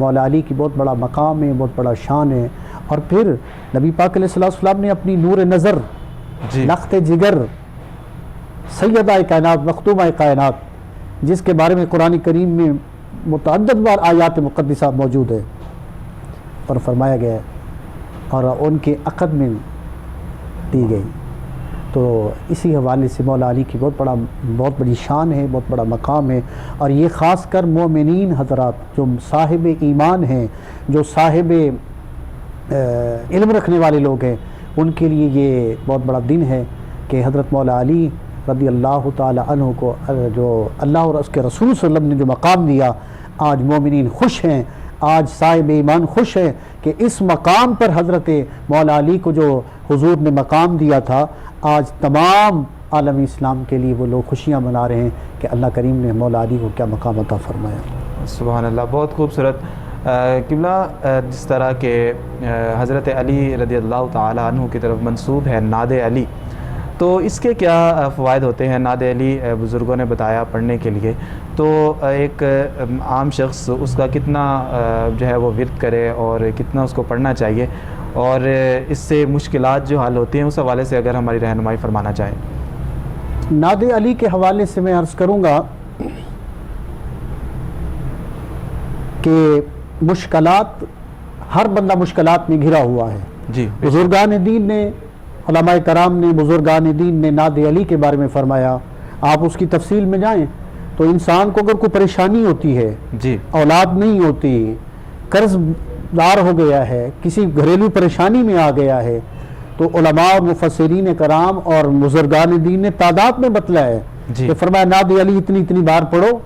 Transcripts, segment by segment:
مولا علی کی بہت بڑا مقام ہے، بہت بڑا شان ہے۔ اور پھر نبی پاک علیہ السلام نے اپنی نور نظر، لخت جگر، سیدہ کائنات، مختومہ کائنات، جس کے بارے میں قرآن کریم میں متعدد بار آیات مقدسہ موجود ہے اور فرمایا گیا ہے اور ان کے عقد میں دی گئی، تو اسی حوالے سے مولا علی کی بہت بڑی شان ہے، بہت بڑا مقام ہے۔ اور یہ خاص کر مومنین حضرات جو صاحب ایمان ہیں، جو صاحب علم رکھنے والے لوگ ہیں، ان کے لیے یہ بہت بڑا دن ہے کہ حضرت مولا علی رضی اللہ تعالی عنہ کو جو اللہ اور اس کے رسول صلی اللہ علیہ وسلم نے جو مقام دیا، آج مومنین خوش ہیں، آج صاحب ایمان خوش ہیں کہ اس مقام پر حضرت مولا علی کو جو حضور نے مقام دیا تھا، آج تمام عالم اسلام کے لیے وہ لوگ خوشیاں منا رہے ہیں کہ اللہ کریم نے مولا علی کو کیا مقام عطا فرمایا۔ سبحان اللہ، بہت خوبصورت۔ قبلہ جس طرح کہ حضرت علی رضی اللہ تعالی عنہ کی طرف منسوب ہے نعت علی، تو اس کے کیا فوائد ہوتے ہیں؟ نعت علی بزرگوں نے بتایا پڑھنے کے لیے، تو ایک عام شخص اس کا کتنا جو ہے وہ ورد کرے اور کتنا اس کو پڑھنا چاہیے، اور اس سے مشکلات جو حل ہوتی ہیں اس حوالے سے اگر ہماری رہنمائی فرمانا چاہیں۔ نعت علی کے حوالے سے میں عرض کروں گا کہ مشکلات، ہر بندہ مشکلات میں گھرا ہوا ہے۔ جی، بزرگان دین نے، علماء کرام نے، بزرگان دین نے نعت علی کے بارے میں فرمایا۔ آپ اس کی تفصیل میں جائیں تو انسان کو اگر کوئی پریشانی ہوتی ہے، جی، اولاد نہیں ہوتی، قرض دار ہو گیا ہے، کسی گھریلو پریشانی میں آ گیا ہے، تو علماء اور مفسرین کرام اور بزرگان دین نے تعداد میں بتلایا ہے کہ فرمایا نعت علی اتنی بار پڑھو،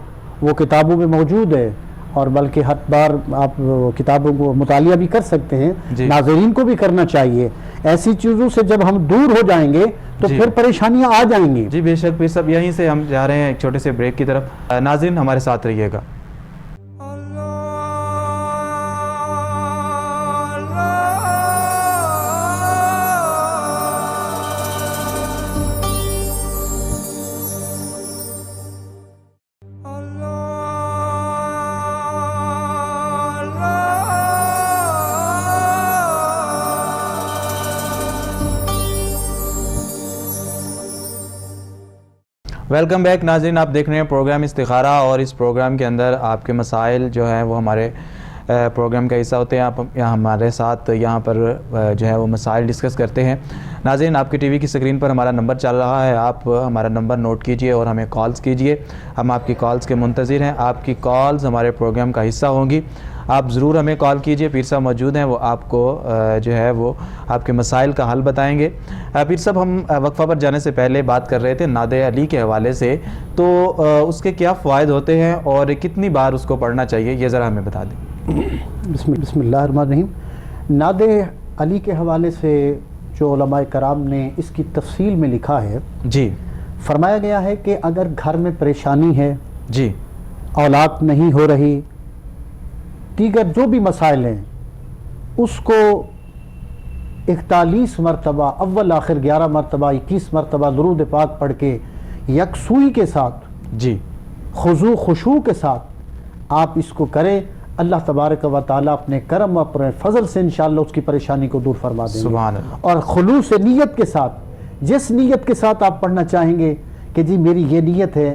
وہ کتابوں میں موجود ہے، اور بلکہ ہر بار آپ کتابوں کو مطالعہ بھی کر سکتے ہیں، ناظرین کو بھی کرنا چاہیے۔ ایسی چیزوں سے جب ہم دور ہو جائیں گے تو پھر پریشانیاں آ جائیں گی۔ جی بے شک پیر صاحب، یہیں سے ہم جا رہے ہیں ایک چھوٹے سے بریک کی طرف۔ ناظرین ہمارے ساتھ رہیے گا۔ ویلکم بیک ناظرین، آپ دیکھ رہے ہیں پروگرام استخارہ، اور اس پروگرام کے اندر آپ کے مسائل جو ہیں وہ ہمارے پروگرام کا حصہ ہوتے ہیں۔ آپ ہمارے ساتھ یہاں پر جو ہے وہ مسائل ڈسکس کرتے ہیں۔ ناظرین، آپ کی ٹی وی کی سکرین پر ہمارا نمبر چل رہا ہے، آپ ہمارا نمبر نوٹ کیجئے اور ہمیں کالز کیجئے، ہم آپ کی کالز کے منتظر ہیں۔ آپ کی کالز ہمارے پروگرام کا حصہ ہوں گی، آپ ضرور ہمیں کال کیجئے۔ پیر صاحب موجود ہیں، وہ آپ کو جو ہے وہ آپ کے مسائل کا حل بتائیں گے۔ پیر صاحب، ہم وقفہ پر جانے سے پہلے بات کر رہے تھے نعت علی کے حوالے سے، تو اس کے کیا فوائد ہوتے ہیں اور کتنی بار اس کو پڑھنا چاہیے، یہ ذرا ہمیں بتا دیں۔ بسم اللہ الرحمن الرحیم۔ نعت علی کے حوالے سے جو علماء کرام نے اس کی تفصیل میں لکھا ہے، جی، فرمایا گیا ہے کہ اگر گھر میں پریشانی ہے، جی، اولاد نہیں ہو رہی، دیگر جو بھی مسائل ہیں، اس کو 41 مرتبہ، اول آخر 11 مرتبہ، 21 مرتبہ درود پاک پڑھ کے یکسوئی کے ساتھ، جی، خضوع خشوع کے ساتھ آپ اس کو کریں، اللہ تبارک و تعالیٰ اپنے کرم اپنے فضل سے انشاءاللہ اس کی پریشانی کو دور فرما دیں گے۔ سبحان اللہ۔ اور خلوص نیت کے ساتھ، جس نیت کے ساتھ آپ پڑھنا چاہیں گے کہ جی میری یہ نیت ہے،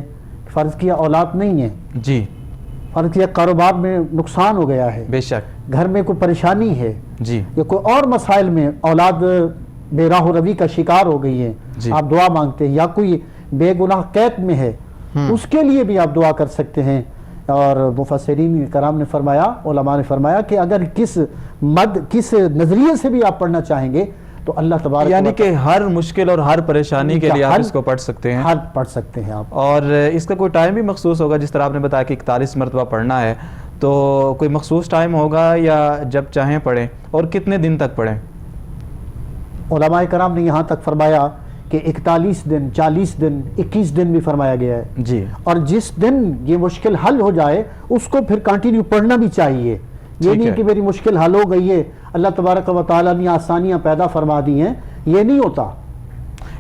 فرض کیا اولاد نہیں ہے، جی، فرض کیا کاروبار میں نقصان ہو گیا ہے، بے شک، گھر میں کوئی پریشانی ہے، جی، یا کوئی اور مسائل میں اولاد بے راہ و روی کا شکار ہو گئی ہے، جی، آپ دعا مانگتے ہیں، یا کوئی بے گناہ قید میں ہے، اس کے لیے بھی آپ دعا کر سکتے ہیں۔ اور مفسرین کرام نے فرمایا، علماء نے فرمایا کہ اگر کس نظریے سے بھی آپ پڑھنا چاہیں گے تو اللہ تبارک یعنی کہ ہر مشکل اور ہر پریشانی کے لیے آپ اس کو پڑھ سکتے ہیں، حل پڑھ سکتے ہیں آپ۔ اور اس کا کوئی ٹائم بھی مخصوص ہوگا؟ جس طرح آپ نے بتایا کہ 41 مرتبہ پڑھنا ہے، تو کوئی مخصوص ٹائم ہوگا یا جب چاہیں پڑھیں؟ اور کتنے دن تک پڑھیں؟ علماء کرام نے یہاں تک فرمایا کہ 41 دن، 40 دن، 21 دن بھی فرمایا گیا ہے، جی، اور جس دن یہ مشکل حل ہو جائے اس کو پھر کنٹینیو پڑھنا بھی چاہیے۔ یہ نہیں کہ میری مشکل حل ہو گئی ہے، اللہ تبارک و تعالیٰ نے آسانیاں پیدا فرما دی ہیں، یہ نہیں ہوتا۔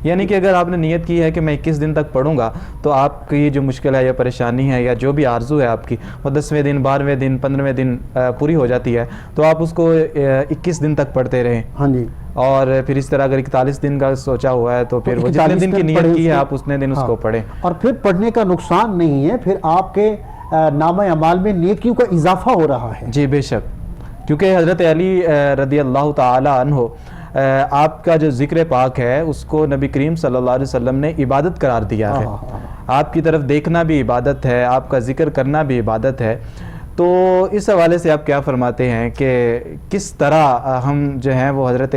یعنی کہ اگر آپ نے نیت کی ہے کہ میں 21 دن تک پڑھوں گا تو آپ کی جو مشکل ہے یا پریشانی ہے یا جو بھی آرزو ہے آپ کی وہ 10ویں دن 12ویں دن 15ویں دن پوری ہو جاتی ہے، تو آپ اس کو 21 دن تک پڑھتے رہیں. ہاں جی. اور پھر اس طرح اگر 41 دن کا سوچا ہوا ہے تو پھر وہ جتنے دن کی نیت کی ہے آپ اتنے دن اس کو پڑھیں. اور پھر پڑھنے کا نقصان نہیں ہے، پھر آپ کے نامہ اعمال میں نیکیوں کا اضافہ ہو رہا ہے. جی بے شک، کیونکہ حضرت علی رضی اللہ تعالی عنہ آپ کا جو ذکر پاک ہے اس کو نبی کریم صلی اللہ علیہ وسلم نے عبادت قرار دیا ہے. آپ کی طرف دیکھنا بھی عبادت ہے، آپ کا ذکر کرنا بھی عبادت ہے. تو اس حوالے سے آپ کیا فرماتے ہیں کہ کس طرح ہم جو ہیں وہ حضرت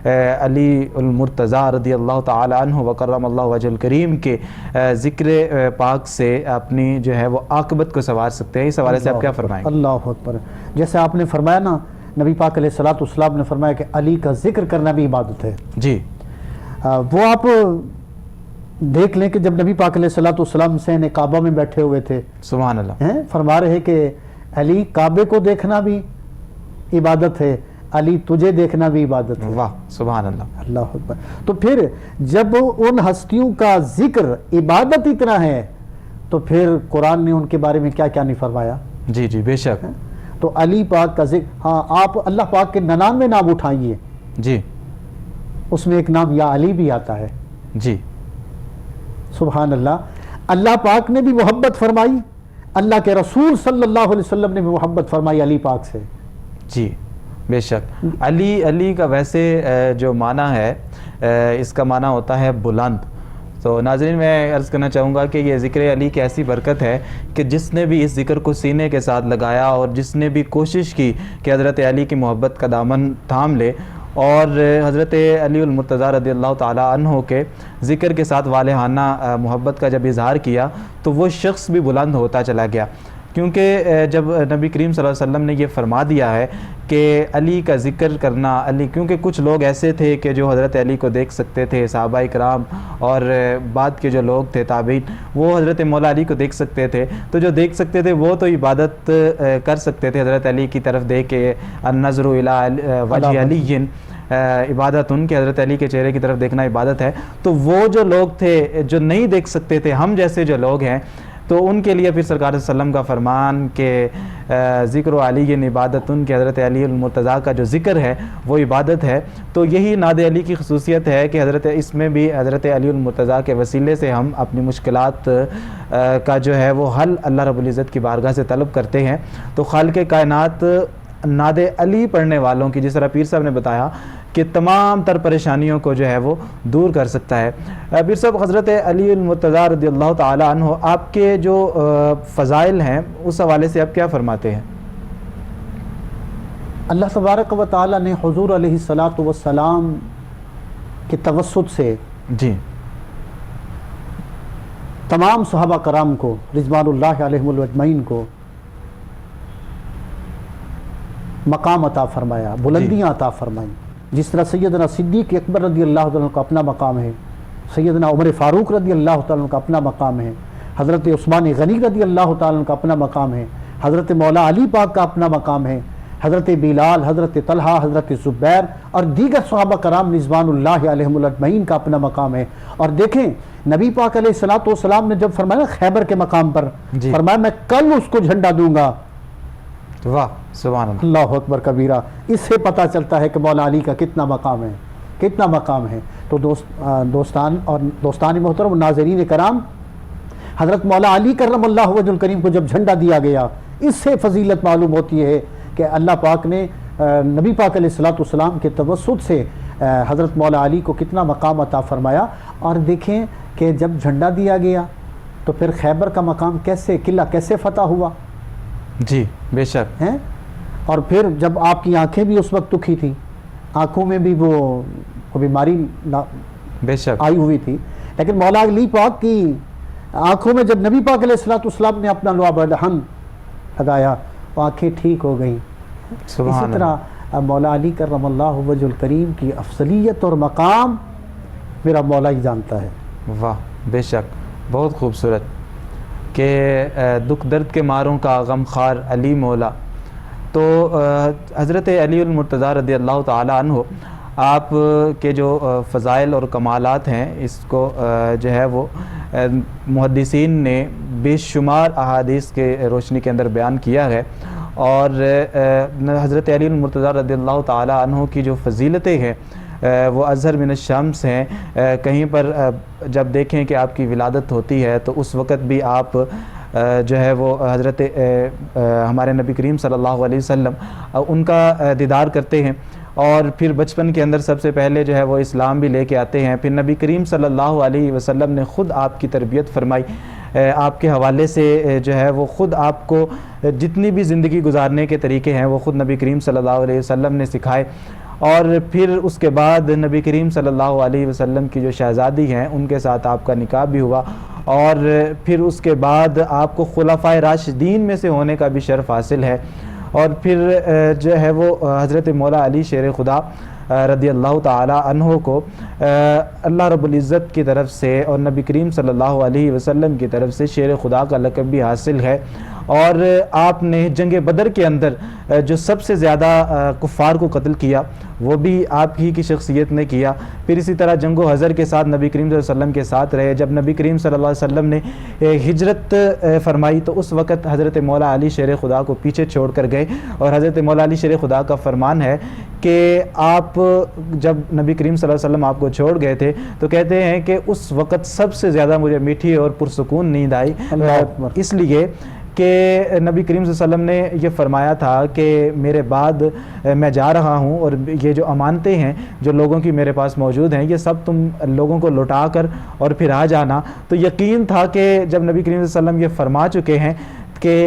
علی المرتضیٰ رضی اللہ تعالی عنہ وکرم اللہ وجہ الکریم کے ذکر پاک سے اپنی جو ہے وہ عاقبت کو سنوار سکتے ہیں؟ اس حوالے سے آپ کیا فرمائیں گے؟ اللہ اکبر. جیسے آپ نے فرمایا نا، نبی پاک علیہ الصلوۃ والسلام نے فرمایا کہ علی کا ذکر کرنا بھی عبادت ہے. جی. وہ آپ دیکھ لیں کہ جب نبی پاک علیہ الصلوۃ والسلام صحن کعبہ میں بیٹھے ہوئے تھے، سبحان اللہ، فرما رہے کہ علی کعبے کو دیکھنا بھی عبادت ہے، علی تجھے دیکھنا بھی عبادت ہے. واہ سبحان اللہ. اللہ اکبر. تو پھر جب ان ہستیوں کا ذکر عبادت اتنا ہے تو پھر قرآن نے ان کے بارے میں کیا کیا نہیں فرمایا. جی جی بے شک. تو علی پاک کا ذکر، ہاں آپ اللہ پاک کے 99 نام اٹھائیے، جی اس میں ایک نام یا علی بھی آتا ہے. جی سبحان اللہ. اللہ پاک نے بھی محبت فرمائی، اللہ کے رسول صلی اللہ علیہ وسلم نے بھی محبت فرمائی علی پاک سے. جی بے شک. علی کا ویسے جو معنی ہے اس کا معنی ہوتا ہے بلند. تو ناظرین میں عرض کرنا چاہوں گا کہ یہ ذکر علی کی ایسی برکت ہے کہ جس نے بھی اس ذکر کو سینے کے ساتھ لگایا اور جس نے بھی کوشش کی کہ حضرت علی کی محبت کا دامن تھام لے اور حضرت علی المرتضیٰ رضی اللہ تعالیٰ عنہ کے ذکر کے ساتھ والہانہ محبت کا جب اظہار کیا تو وہ شخص بھی بلند ہوتا چلا گیا. کیونکہ جب نبی کریم صلی اللہ علیہ وسلم نے یہ فرما دیا ہے کہ علی کا ذکر کرنا، علی، کیونکہ کچھ لوگ ایسے تھے کہ جو حضرت علی کو دیکھ سکتے تھے، صحابہ کرام اور بعد کے جو لوگ تھے تابعین، وہ حضرت مولا علی کو دیکھ سکتے تھے. تو جو دیکھ سکتے تھے وہ تو عبادت کر سکتے تھے حضرت علی کی طرف دیکھ کے. النظر الی وجہ علی عبادت، ان کے حضرت علی کے چہرے کی طرف دیکھنا عبادت ہے. تو وہ جو لوگ تھے جو نہیں دیکھ سکتے تھے، ہم جیسے جو لوگ ہیں، تو ان کے لیے پھر سرکار صلی اللہ علیہ وسلم کا فرمان کہ ذکر علی عبادت، ان کے حضرت علی المرتضیٰ کا جو ذکر ہے وہ عبادت ہے. تو یہی ناد علی کی خصوصیت ہے کہ اس میں بھی حضرت علی المرتضیٰ کے وسیلے سے ہم اپنی مشکلات کا جو ہے وہ حل اللہ رب العزت کی بارگاہ سے طلب کرتے ہیں. تو خالق کائنات ناد علی پڑھنے والوں کی، جس طرح پیر صاحب نے بتایا کہ تمام تر پریشانیوں کو جو ہے وہ دور کر سکتا ہے. پیر صاحب، حضرت علی المرتضیٰ رضی اللہ تعالی عنہ آپ کے جو فضائل ہیں اس حوالے سے آپ کیا فرماتے ہیں؟ اللہ تبارک و تعالی نے حضور علیہ الصلاۃ والسلام کے توسط سے جی تمام صحابہ کرام کو رضوان اللہ علیہم اجمعین کو مقام عطا فرمایا، بلندیاں عطا فرمائیں. جس طرح سیدنا صدیق اکبر رضی اللہ عنہ کا اپنا مقام ہے، سیدنا عمر فاروق رضی اللہ تعالیٰ عنہ کا اپنا مقام ہے، حضرت عثمان غنی رضی اللہ تعالیٰ عنہ کا اپنا مقام ہے، حضرت مولا علی پاک کا اپنا مقام ہے، حضرت بلال، حضرت طلحہ، حضرت زبیر اور دیگر صحابہ کرام رضوان اللہ علیہم اجمعین کا اپنا مقام ہے. اور دیکھیں نبی پاک علیہ الصلوۃ والسلام نے جب فرمایا خیبر کے مقام پر، فرمایا میں کل اس کو جھنڈا دوں گا. واہ سبحان اللہ. اللہ اکبر کبیرہ. اس سے پتہ چلتا ہے کہ مولا علی کا کتنا مقام ہے، کتنا مقام ہے. تو دوستان اور دوستان محترم ناظرین کرام، حضرت مولا علی کرم اللہ وجہ الکریم کو جب جھنڈا دیا گیا، اس سے فضیلت معلوم ہوتی ہے کہ اللہ پاک نے نبی پاک علیہ الصلوۃ والسلام کے توسط سے حضرت مولا علی کو کتنا مقام عطا فرمایا. اور دیکھیں کہ جب جھنڈا دیا گیا تو پھر خیبر کا مقام کیسے، قلعہ کیسے فتح ہوا. جی بے شک. اور پھر جب آپ کی آنکھیں بھی اس وقت دکھی تھیں، آنکھوں میں بھی وہ بیماری بے شک آئی ہوئی تھی، لیکن مولا علی پاک کی آنکھوں میں جب نبی پاک علیہ الصلوۃ والسلام نے اپنا لعاب الرحم لگایا، وہ آنکھیں ٹھیک ہو گئیں. اسی طرح مولا علی کرم اللہ وجہ الکریم کی افضلیت اور مقام میرا مولا ہی جانتا ہے. واہ بے شک، بہت خوبصورت کہ دکھ درد کے ماروں کا غمخوار علی مولا. تو حضرت علی المرتضیٰ رضی اللہ تعالی عنہ آپ کے جو فضائل اور کمالات ہیں اس کو جو ہے وہ محدثین نے بے شمار احادیث کے روشنی کے اندر بیان کیا ہے، اور حضرت علی المرتضیٰ رضی اللہ تعالی عنہ کی جو فضیلتیں ہیں وہ ازہر من الشمس ہیں۔ کہیں پر جب دیکھیں کہ آپ کی ولادت ہوتی ہے تو اس وقت بھی آپ جو ہے وہ حضرت ہمارے نبی کریم صلی اللہ علیہ وسلم ان کا دیدار کرتے ہیں، اور پھر بچپن کے اندر سب سے پہلے جو ہے وہ اسلام بھی لے کے آتے ہیں۔ پھر نبی کریم صلی اللہ علیہ وسلم نے خود آپ کی تربیت فرمائی، آپ کے حوالے سے جو ہے وہ خود آپ کو جتنی بھی زندگی گزارنے کے طریقے ہیں وہ خود نبی کریم صلی اللہ علیہ وسلم نے سکھائے، اور پھر اس کے بعد نبی کریم صلی اللہ علیہ وسلم کی جو شہزادی ہیں ان کے ساتھ آپ کا نکاح بھی ہوا، اور پھر اس کے بعد آپ کو خلفائے راشدین میں سے ہونے کا بھی شرف حاصل ہے، اور پھر جو ہے وہ حضرت مولا علی شیر خدا رضی اللہ تعالی عنہ کو اللہ رب العزت کی طرف سے اور نبی کریم صلی اللہ علیہ وسلم کی طرف سے شیر خدا کا لقب بھی حاصل ہے، اور آپ نے جنگ بدر کے اندر جو سب سے زیادہ کفار کو قتل کیا وہ بھی آپ ہی کی شخصیت نے کیا۔ پھر اسی طرح جنگ و حضر کے ساتھ نبی کریم صلی اللہ علیہ وسلم کے ساتھ رہے۔ جب نبی کریم صلی اللہ علیہ وسلم نے ہجرت فرمائی تو اس وقت حضرت مولا علی شیر خدا کو پیچھے چھوڑ کر گئے، اور حضرت مولا علی شیر خدا کا فرمان ہے کہ آپ جب نبی کریم صلی اللہ علیہ وسلم آپ کو چھوڑ گئے تھے تو کہتے ہیں کہ اس وقت سب سے زیادہ مجھے میٹھی اور پرسکون نیند آئی، اس لیے کہ نبی کریم صلی اللہ علیہ وسلم نے یہ فرمایا تھا کہ میرے بعد میں جا رہا ہوں، اور یہ جو امانتیں ہیں جو لوگوں کی میرے پاس موجود ہیں یہ سب تم لوگوں کو لوٹا کر اور پھر آ جانا۔ تو یقین تھا کہ جب نبی کریم صلی اللہ علیہ وسلم یہ فرما چکے ہیں کہ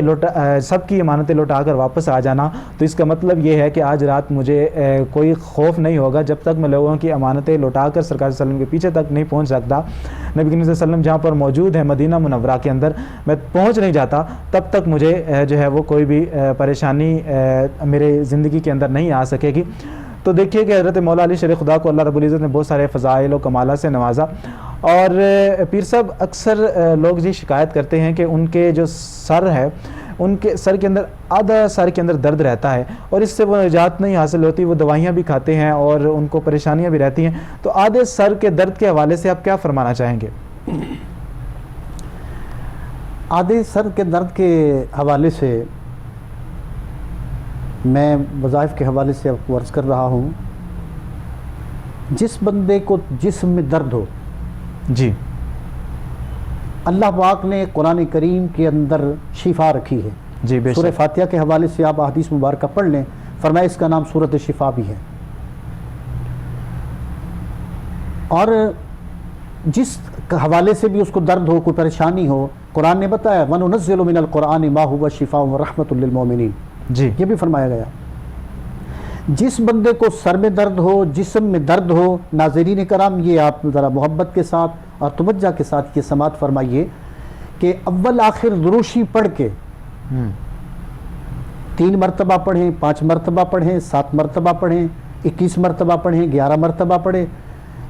سب کی امانتیں لوٹا کر واپس آ جانا، تو اس کا مطلب یہ ہے کہ آج رات مجھے کوئی خوف نہیں ہوگا جب تک میں لوگوں کی امانتیں لوٹا کر سرکار صلی اللہ علیہ وسلم کے پیچھے تک نہیں پہنچ سکتا۔ نبی کریم صلی اللہ علیہ وسلم جہاں پر موجود ہے مدینہ منورہ کے اندر میں پہنچ نہیں جاتا تب تک مجھے جو ہے وہ کوئی بھی پریشانی میرے زندگی کے اندر نہیں آ سکے گی۔ تو دیکھیے کہ حضرت مولا علی شیر خدا کو اللہ رب العزت نے بہت سارے فضائل و کمالات سے نوازا، اور پیر صاحب اکثر لوگ یہ شکایت کرتے ہیں کہ ان کے جو سر ہے ان کے سر کے اندر آدھا سر کے اندر درد رہتا ہے، اور اس سے وہ نجات نہیں حاصل ہوتی، وہ دوائیاں بھی کھاتے ہیں اور ان کو پریشانیاں بھی رہتی ہیں۔ تو آدھے سر کے درد کے حوالے سے آپ کیا فرمانا چاہیں گے؟ آدھے سر کے درد کے حوالے سے میں وظائف کے حوالے سے آپ کو عرض کر رہا ہوں، جس بندے کو جسم میں درد ہو، جی، اللہ پاک نے قرآن کریم کے اندر شفا رکھی ہے۔ جی بے شک۔ سورہ فاتحہ کے حوالے سے آپ احادیث مبارکہ پڑھ لیں، فرمایا اس کا نام سورۃ شفا بھی ہے، اور جس حوالے سے بھی اس کو درد ہو، کوئی پریشانی ہو، قرآن نے بتایا وَنُنَزِّلُ مِنَ الْقُرْآنِ مَا هُوَ شِفَاءٌ وَرَحْمَةٌ لِّلْمُؤْمِنِينَ، جی یہ بھی فرمایا گیا۔ جس بندے کو سر میں درد ہو، جسم میں درد ہو، ناظرین کرام یہ آپ ذرا محبت کے ساتھ اور توجہ کے ساتھ یہ سماعت فرمائیے کہ اول آخر دروشی پڑھ کے 3 مرتبہ پڑھیں، 5 مرتبہ پڑھیں، 7 مرتبہ پڑھیں، 21 مرتبہ پڑھیں، 11 مرتبہ پڑھیں،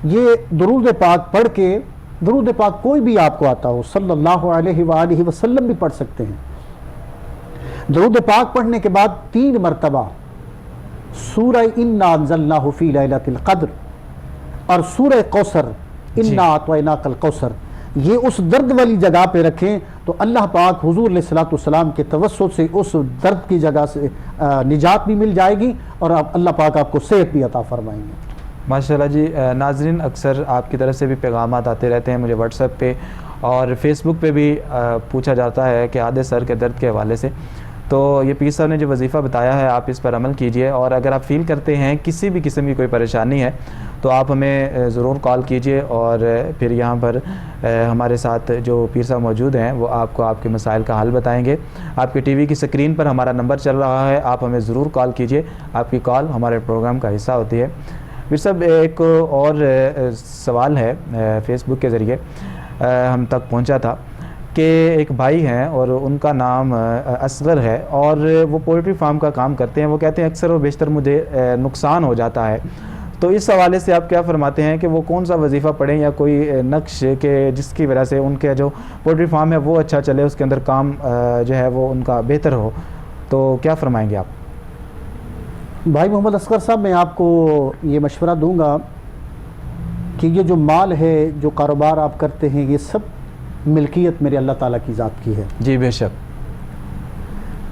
یہ درود پاک پڑھ کے، درود پاک کوئی بھی آپ کو آتا ہو صلی اللہ علیہ وآلہ وسلم بھی پڑھ سکتے ہیں۔ درود پاک پڑھنے کے بعد 3 مرتبہ سورہ انا انزلناہ فی لیلۃ القدر اور سورہ کوثر انا اعطیناک الکوثر یہ اس درد والی جگہ پہ رکھیں تو اللہ پاک حضور علیہ الصلوۃ والسلام کے توسط سے اس درد کی جگہ سے نجات بھی مل جائے گی، اور اللہ پاک آپ کو صحت بھی عطا فرمائیں گے۔ ماشاءاللہ جی۔ ناظرین اکثر آپ کی طرف سے بھی پیغامات آتے رہتے ہیں، مجھے واٹس ایپ پہ اور فیس بک پہ بھی پوچھا جاتا ہے کہ آدھے سر کے درد کے حوالے سے، تو یہ پیر صاحب نے جو وظیفہ بتایا ہے آپ اس پر عمل کیجئے، اور اگر آپ فیل کرتے ہیں کسی بھی قسم کی کوئی پریشانی ہے تو آپ ہمیں ضرور کال کیجئے، اور پھر یہاں پر ہمارے ساتھ جو پیر صاحب موجود ہیں وہ آپ کو آپ کے مسائل کا حل بتائیں گے۔ آپ کے ٹی وی کی سکرین پر ہمارا نمبر چل رہا ہے، آپ ہمیں ضرور کال کیجئے، آپ کی کال ہمارے پروگرام کا حصہ ہوتی ہے۔ پیر صاحب ایک اور سوال ہے فیس بک کے ذریعے ہم تک پہنچا تھا کہ ایک بھائی ہیں اور ان کا نام اصغر ہے، اور وہ پولٹری فارم کا کام کرتے ہیں۔ وہ کہتے ہیں اکثر و بیشتر مجھے نقصان ہو جاتا ہے، تو اس حوالے سے آپ کیا فرماتے ہیں کہ وہ کون سا وظیفہ پڑھیں یا کوئی نقش کہ جس کی وجہ سے ان کے جو پولٹری فارم ہے وہ اچھا چلے، اس کے اندر کام جو ہے وہ ان کا بہتر ہو، تو کیا فرمائیں گے آپ؟ بھائی محمد اصغر صاحب، میں آپ کو یہ مشورہ دوں گا کہ یہ جو مال ہے، جو کاروبار آپ کرتے ہیں، یہ سب ملکیت میرے اللہ تعالیٰ کی ذات کی ہے. جی بے شک.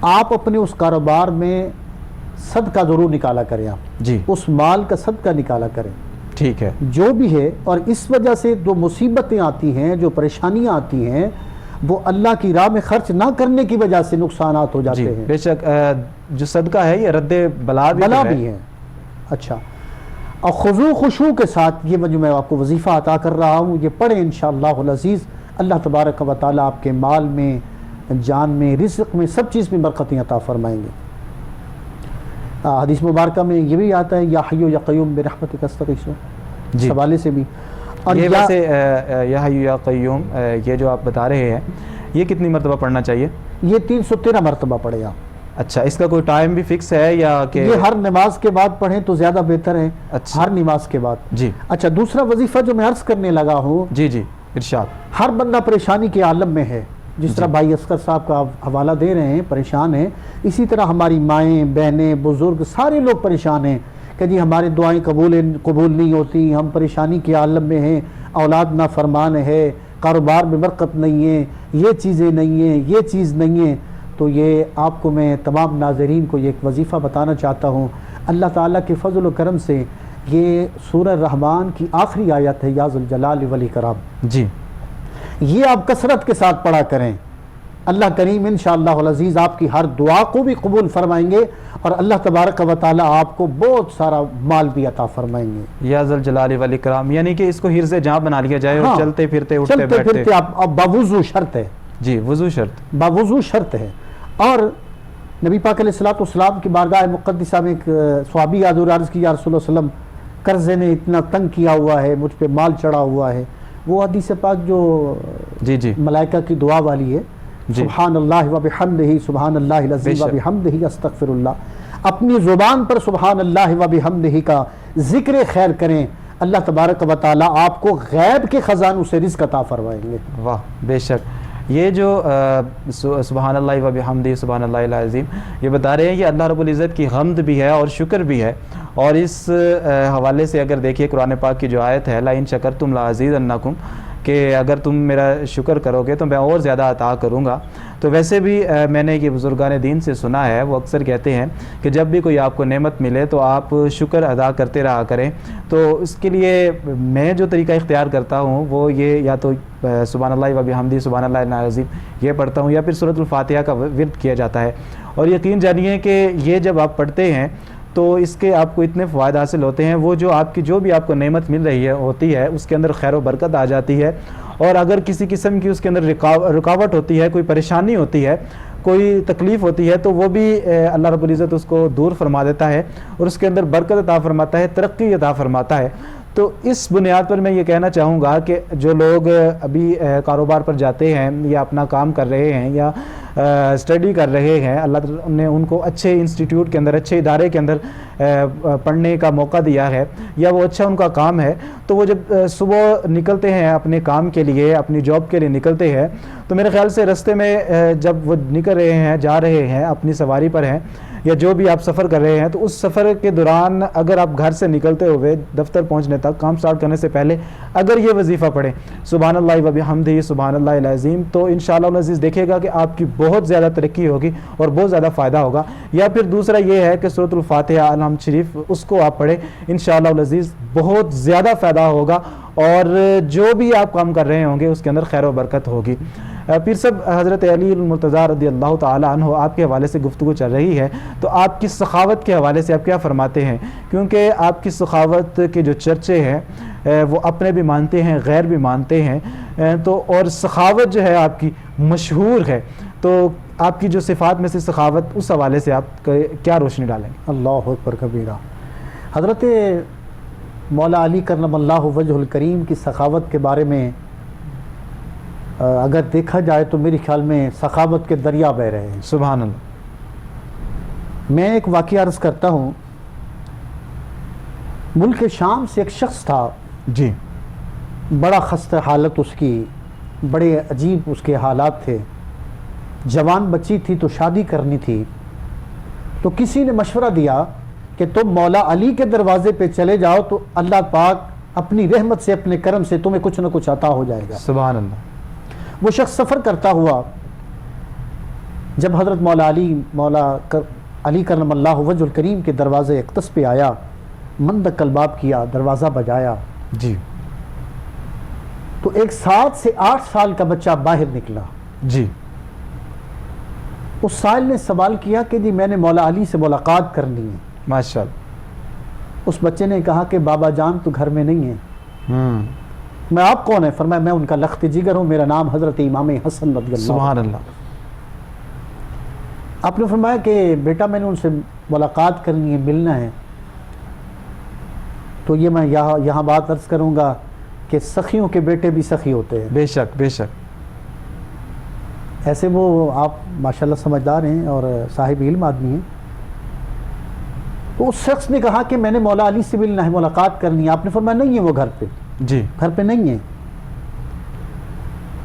آپ اپنے اس کاروبار میں صدقہ ضرور نکالا کریں. آپ جی اس مال کا صدقہ نکالا کریں. ٹھیک ہے. جو بھی ہے، اور اس وجہ سے جو مصیبتیں آتی ہیں، جو پریشانیاں آتی ہیں، وہ اللہ کی راہ میں خرچ نہ کرنے کی وجہ سے نقصانات ہو جاتے ہیں. بے شک. جو صدقہ ہے یہ رد بلا بھی ہے. اچھا، اور خضوع خشوع کے ساتھ یہ جو میں آپ کو وظیفہ عطا کر رہا ہوں، یہ پڑھیں انشاءاللہ العزیز. اللہ تبارک و تعالیٰ آپ کے مال میں، جان میں، رزق میں، سب چیز میں برکتیں عطا فرمائیں گے. حدیث مبارکہ میں یہ بھی آتا ہے، یا حی یا قیوم برحمتک استغیث، اس حوالے سے بھی. اور یہ ویسے یا حی یا قیوم یہ جو آپ بتا رہے ہیں، یہ کتنی مرتبہ پڑھنا چاہیے؟ یہ 313 مرتبہ پڑھے آپ. اچھا، اس کا کوئی ٹائم بھی فکس ہے یا کہ یہ ہر نماز کے بعد پڑھیں تو زیادہ بہتر ہے. اچھا، ہر نماز کے بعد. جی. اچھا، دوسرا وظیفہ جو میں عرض کرنے لگا ہوں، جی جی ارشاد. ہر بندہ پریشانی کے عالم میں ہے. جس طرح بھائی اصغر صاحب کا حوالہ دے رہے ہیں، پریشان ہیں، اسی طرح ہماری مائیں، بہنیں، بزرگ سارے لوگ پریشان ہیں کہ جی ہماری دعائیں قبول نہیں ہوتی، ہم پریشانی کے عالم میں ہیں، اولاد نافرمان ہے، کاروبار میں برکت نہیں ہے، یہ چیزیں نہیں ہیں، یہ چیز نہیں ہے. تو یہ آپ کو میں تمام ناظرین کو یہ ایک وظیفہ بتانا چاہتا ہوں. اللہ تعالیٰ کے فضل و کرم سے یہ سورہ رحمان کی آخری آیت ہے، یا ذوالجلال والاکرام. جی. یہ آپ کثرت کے ساتھ پڑھا کریں. اللہ کریم انشاءاللہ العزیز آپ کی ہر دعا کو بھی قبول فرمائیں گے، اور اللہ تبارک و تعالیٰ آپ کو بہت سارا مال بھی عطا فرمائیں گے. یا ذوالجلال والاکرام، یعنی کہ اس کو حرز جہاں بنا لیا جائے اور چلتے پھرتے اٹھتے بیٹھتے. آپ باوضو شرط ہے. جی، وضو شرط. باوضو شرط ہے. اور نبی پاک علیہ الصلوۃ والسلام کی بارگاہ مقدسہ میں ایک صحابی حضور عرض کی، یا رسول اللہ صلی اللہ علیہ وسلم، قرضے نے اتنا تنگ کیا ہوا ہے، مجھ پہ مال چڑھا ہوا ہے. وہ حدیث پاک جو جی جی ملائکہ کی دعا والی ہے، سبحان اللہ و بحمدہ، سبحان اللہ العظیم و بحمدہ، استغفر اللہ. اپنی زبان پر سبحان اللہ و بحمدہ کا ذکر خیر کریں. اللہ تبارک و تعالیٰ آپ کو غیب کے خزانوں سے رزق عطا فرمائیں گے. واہ، بے شک. یہ جو سبحان اللہ و بحمدہ، سبحان اللہ العظیم، یہ بتا رہے ہیں کہ اللہ رب العزت کی حمد بھی ہے اور شکر بھی ہے. اور اس حوالے سے اگر دیکھیے قرآن پاک کی جو آیت ہے، لَئِن شَكَرْتُمْ لَأَزِيدَنَّكُمْ، کہ اگر تم میرا شکر کرو گے تو میں اور زیادہ عطا کروں گا. تو ویسے بھی میں نے یہ بزرگان دین سے سنا ہے، وہ اکثر کہتے ہیں کہ جب بھی کوئی آپ کو نعمت ملے تو آپ شکر ادا کرتے رہا کریں. تو اس کے لیے میں جو طریقہ اختیار کرتا ہوں وہ یہ، یا تو سبحان اللہ و بحمدہ، سبحان اللہ العظیم یہ پڑھتا ہوں، یا پھر سورۃ الفاتحہ کا ورد کیا جاتا ہے. اور یقین جانیے کہ یہ جب آپ پڑھتے ہیں تو اس کے آپ کو اتنے فوائد حاصل ہوتے ہیں. وہ جو بھی آپ کو نعمت مل رہی ہوتی ہے اس کے اندر خیر و برکت آ جاتی ہے. اور اگر کسی قسم کی اس کے اندر رکاوٹ ہوتی ہے، کوئی پریشانی ہوتی ہے، کوئی تکلیف ہوتی ہے، تو وہ بھی اللہ رب العزت اس کو دور فرما دیتا ہے اور اس کے اندر برکت عطا فرماتا ہے، ترقی عطا فرماتا ہے. تو اس بنیاد پر میں یہ کہنا چاہوں گا کہ جو لوگ ابھی کاروبار پر جاتے ہیں یا اپنا کام کر رہے ہیں یا اسٹڈی کر رہے ہیں، اللہ تعالیٰ نے ان کو اچھے انسٹیٹیوٹ کے اندر، اچھے ادارے کے اندر پڑھنے کا موقع دیا ہے، یا وہ اچھا ان کا کام ہے، تو وہ جب صبح نکلتے ہیں اپنے کام کے لیے، اپنی جاب کے لیے نکلتے ہیں، تو میرے خیال سے رستے میں جب وہ نکل رہے ہیں، جا رہے ہیں، اپنی سواری پر ہیں یا جو بھی آپ سفر کر رہے ہیں، تو اس سفر کے دوران اگر آپ گھر سے نکلتے ہوئے دفتر پہنچنے تک، کام سٹارٹ کرنے سے پہلے اگر یہ وظیفہ پڑھیں، سبحان اللہ و بحمدہ، سبحان اللہ العظیم، تو انشاءاللہ العزیز دیکھے گا کہ آپ کی بہت زیادہ ترقی ہوگی اور بہت زیادہ فائدہ ہوگا. یا پھر دوسرا یہ ہے کہ سورۃ الفاتحہ الحمد شریف، اس کو آپ پڑھیں، انشاءاللہ العزیز بہت زیادہ فائدہ ہوگا اور جو بھی آپ کام کر رہے ہوں گے اس کے اندر خیر و برکت ہوگی. پھر سب حضرت علی المرتضیٰ رضی اللہ تعالیٰ عنہ آپ کے حوالے سے گفتگو چل رہی ہے، تو آپ کی سخاوت کے حوالے سے آپ کیا فرماتے ہیں؟ کیونکہ آپ کی سخاوت کے جو چرچے ہیں وہ اپنے بھی مانتے ہیں، غیر بھی مانتے ہیں، تو اور سخاوت جو ہے آپ کی مشہور ہے. تو آپ کی جو صفات میں سے سخاوت، اس حوالے سے آپ کیا روشنی ڈالیں گے؟ اللہ اکبر کبیرہ. حضرت مولا علی کرم اللہ وجہ الکریم کی سخاوت کے بارے میں اگر دیکھا جائے تو میرے خیال میں سخاوت کے دریا بہہ رہے ہیں. سبحان اللہ. میں ایک واقعہ عرض کرتا ہوں. ملک شام سے ایک شخص تھا، جی، بڑا خستہ حالت اس کی، بڑے عجیب اس کے حالات تھے. جوان بچی تھی تو شادی کرنی تھی، تو کسی نے مشورہ دیا کہ تم مولا علی کے دروازے پہ چلے جاؤ تو اللہ پاک اپنی رحمت سے اپنے کرم سے تمہیں کچھ نہ کچھ عطا ہو جائے گا. سبحان اللہ. وہ شخص سفر کرتا ہوا جب حضرت مولا علی کرم اللہ وجہ الکریم کے دروازے اقدس پہ آیا، مندق الباب کیا، دروازہ بجایا جی تو ایک 7 سے 8 سال کا بچہ باہر نکلا. جی اس سائل نے سوال کیا کہ جی میں نے مولا علی سے ملاقات کرنی ہے. ماشاء اللہ. اس بچے نے کہا کہ بابا جان تو گھر میں نہیں ہے. میں آپ کون ہے؟ فرمایا میں ان کا لخت جگر ہوں، میرا نام حضرت امام حسن رضی اللہ. سبحان اللہ. آپ نے فرمایا کہ بیٹا میں نے ان سے ملاقات کرنی ہے، ملنا ہے. تو یہ میں یہاں بات عرض کروں گا کہ سخیوں کے بیٹے بھی سخی ہوتے ہیں. بے شک بے شک. ایسے وہ آپ ماشاءاللہ سمجھدار ہیں اور صاحب علم آدمی ہیں. تو اس شخص نے کہا کہ میں نے مولا علی سے ملنا ہے، ملاقات کرنی ہے. آپ نے فرمایا نہیں ہے وہ گھر پہ. جی گھر پہ نہیں ہے.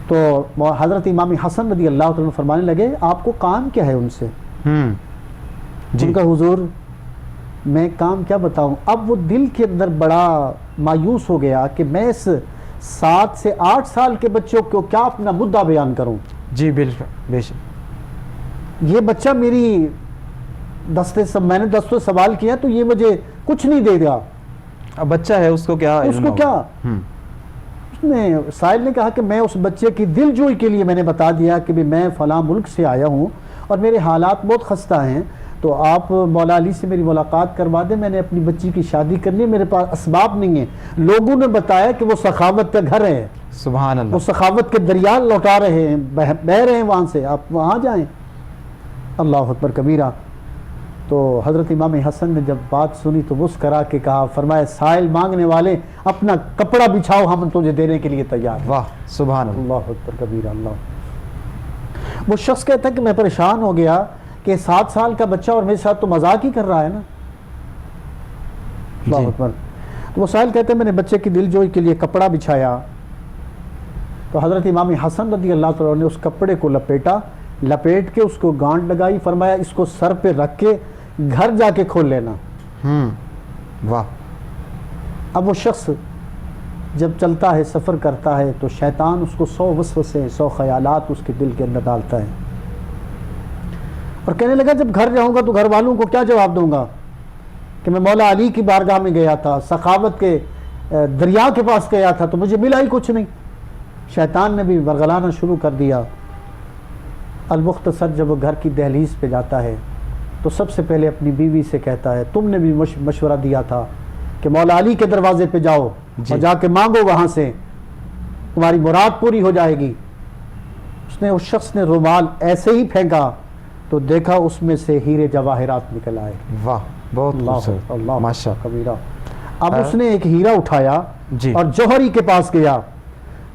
تو حضرت امام حسن رضی اللہ عنہ فرمانے لگے آپ کو کام کیا ہے ان سے؟ ان کا حضور میں کام کیا بتاؤں. اب وہ دل کے اندر بڑا مایوس ہو گیا کہ میں اس 7 سے 8 سال کے بچوں کو کیا اپنا مدعا بیان کروں. جی بالکل بے شک. یہ بچہ میری میں نے دستوں سوال کیا تو یہ مجھے کچھ نہیں دے گا. اب بچہ ہے اس کو کیا اس نے سائل نے کہا کہ میں اس بچے کی دل جوئی کے لیے میں نے بتا دیا کہ میں فلاں ملک سے آیا ہوں اور میرے حالات بہت خستہ ہیں، تو آپ مولا علی سے میری ملاقات کروا دیں، میں نے اپنی بچی کی شادی کرنی ہے، میرے پاس اسباب نہیں ہیں. لوگوں نے بتایا کہ وہ سخاوت کا گھر ہے. سبحان اللہ. وہ سخاوت کے دریا لوٹا رہے ہیں، بہ رہے ہیں وہاں سے، آپ وہاں جائیں. اللہ اکبر کبیرہ. تو حضرت امام حسن نے جب بات سنی تو مسکرا کے کہا، فرمایا سائل مانگنے والے اپنا کپڑا بچھاؤ، ہم تجھے دینے کے لیے تیار ہیں. واہ سبحان اللہ. اللہ اکبر کبیرہ. اللہ. وہ شخص کہتا ہے کہ میں پریشان ہو گیا کہ 7 سال کا بچہ اور میرے ساتھ تو مذاق ہی کر رہا ہے نا. اللہ اکبر. تو وہ سائل کہتے ہیں میں نے بچے کی دل جوئی کے لیے کپڑا بچھایا تو حضرت امام حسن رضی اللہ عنہ نے اس کپڑے کو لپیٹ کے اس کو گانٹ لگائی. فرمایا اس کو سر پہ رکھ کے گھر جا کے کھول لینا. واہ. اب وہ شخص جب چلتا ہے، سفر کرتا ہے تو شیطان اس کو 100 وسوسے 100 خیالات اس کے دل کے اندر ڈالتا ہے اور کہنے لگا جب گھر جاؤں گا تو گھر والوں کو کیا جواب دوں گا کہ میں مولا علی کی بارگاہ میں گیا تھا، سخاوت کے دریا کے پاس گیا تھا تو مجھے ملا ہی کچھ نہیں. شیطان نے بھی ورغلانا شروع کر دیا. المختصر جب وہ گھر کی دہلیز پہ جاتا ہے تو سب سے پہلے اپنی بیوی سے کہتا ہے تم نے بھی مشورہ دیا تھا کہ مولا علی کے دروازے پہ جاؤ اور جا کے مانگو، وہاں سے تمہاری مراد پوری ہو جائے گی. اس شخص نے رومال ایسے ہی پھینکا تو دیکھا اس میں سے ہیرے جواہرات نکل آئے. واہ بہت خوبصورت. اللہ ماشاء کبیرہ. اب اس نے ایک ہیرا اٹھایا اور جوہری کے پاس گیا.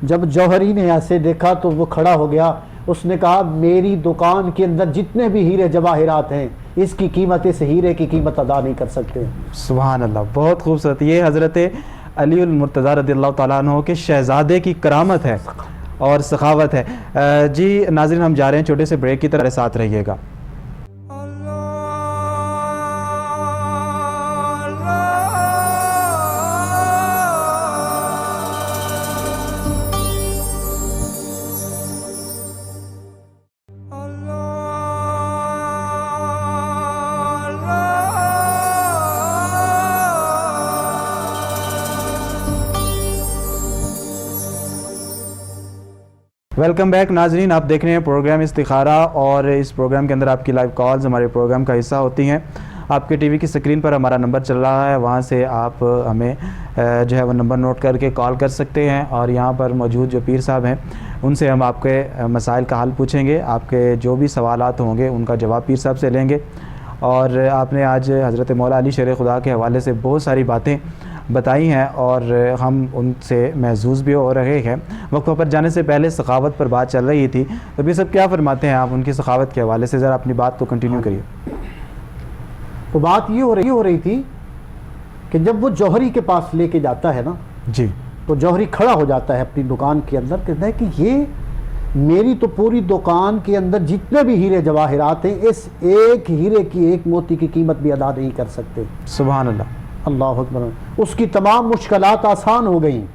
جب جوہری نے ایسے دیکھا تو وہ کھڑا ہو گیا. اس نے کہا میری دکان کے اندر جتنے بھی ہیرے جواہرات ہیں اس کی قیمت اس ہیرے کی قیمت ادا نہیں کر سکتے. سبحان اللہ. بہت خوبصورت. یہ حضرت علی المرتضیٰ رضی اللہ تعالیٰ عنہ کے شہزادے کی کرامت ہے اور سخاوت ہے. جی ناظرین ہم جا رہے ہیں چھوٹے سے بریک کی طرح، ساتھ رہیے گا. ویلکم بیک ناظرین، آپ دیکھ رہے ہیں پروگرام استخارہ اور اس پروگرام کے اندر آپ کی لائیو کالز ہمارے پروگرام کا حصہ ہوتی ہیں. آپ کے ٹی وی کی سکرین پر ہمارا نمبر چل رہا ہے، وہاں سے آپ ہمیں جو ہے وہ نمبر نوٹ کر کے کال کر سکتے ہیں اور یہاں پر موجود جو پیر صاحب ہیں ان سے ہم آپ کے مسائل کا حل پوچھیں گے. آپ کے جو بھی سوالات ہوں گے ان کا جواب پیر صاحب سے لیں گے. اور آپ نے آج حضرت مولا علی شیر خدا کے حوالے سے بہت ساری باتیں بتائی ہیں اور ہم ان سے محظوظ بھی ہو رہے ہیں. وقفہ پر جانے سے پہلے سخاوت پر بات چل رہی تھی، تو یہ سب کیا فرماتے ہیں آپ ان کی سخاوت کے حوالے سے؟ ذرا اپنی بات کو کنٹینیو کریے. تو بات یہ ہو رہی تھی کہ جب وہ جوہری کے پاس لے کے جاتا ہے نا جی، تو جوہری کھڑا ہو جاتا ہے اپنی دکان کے اندر، کہتا ہے کہ میری تو پوری دکان کے اندر جتنے بھی ہیرے جواہرات ہیں اس ایک ہیرے کی ایک موتی کی قیمت بھی ادا نہیں کر سکتے. سبحان اللہ. اللہ اکبر. اس کی تمام مشکلات آسان ہو گئیں.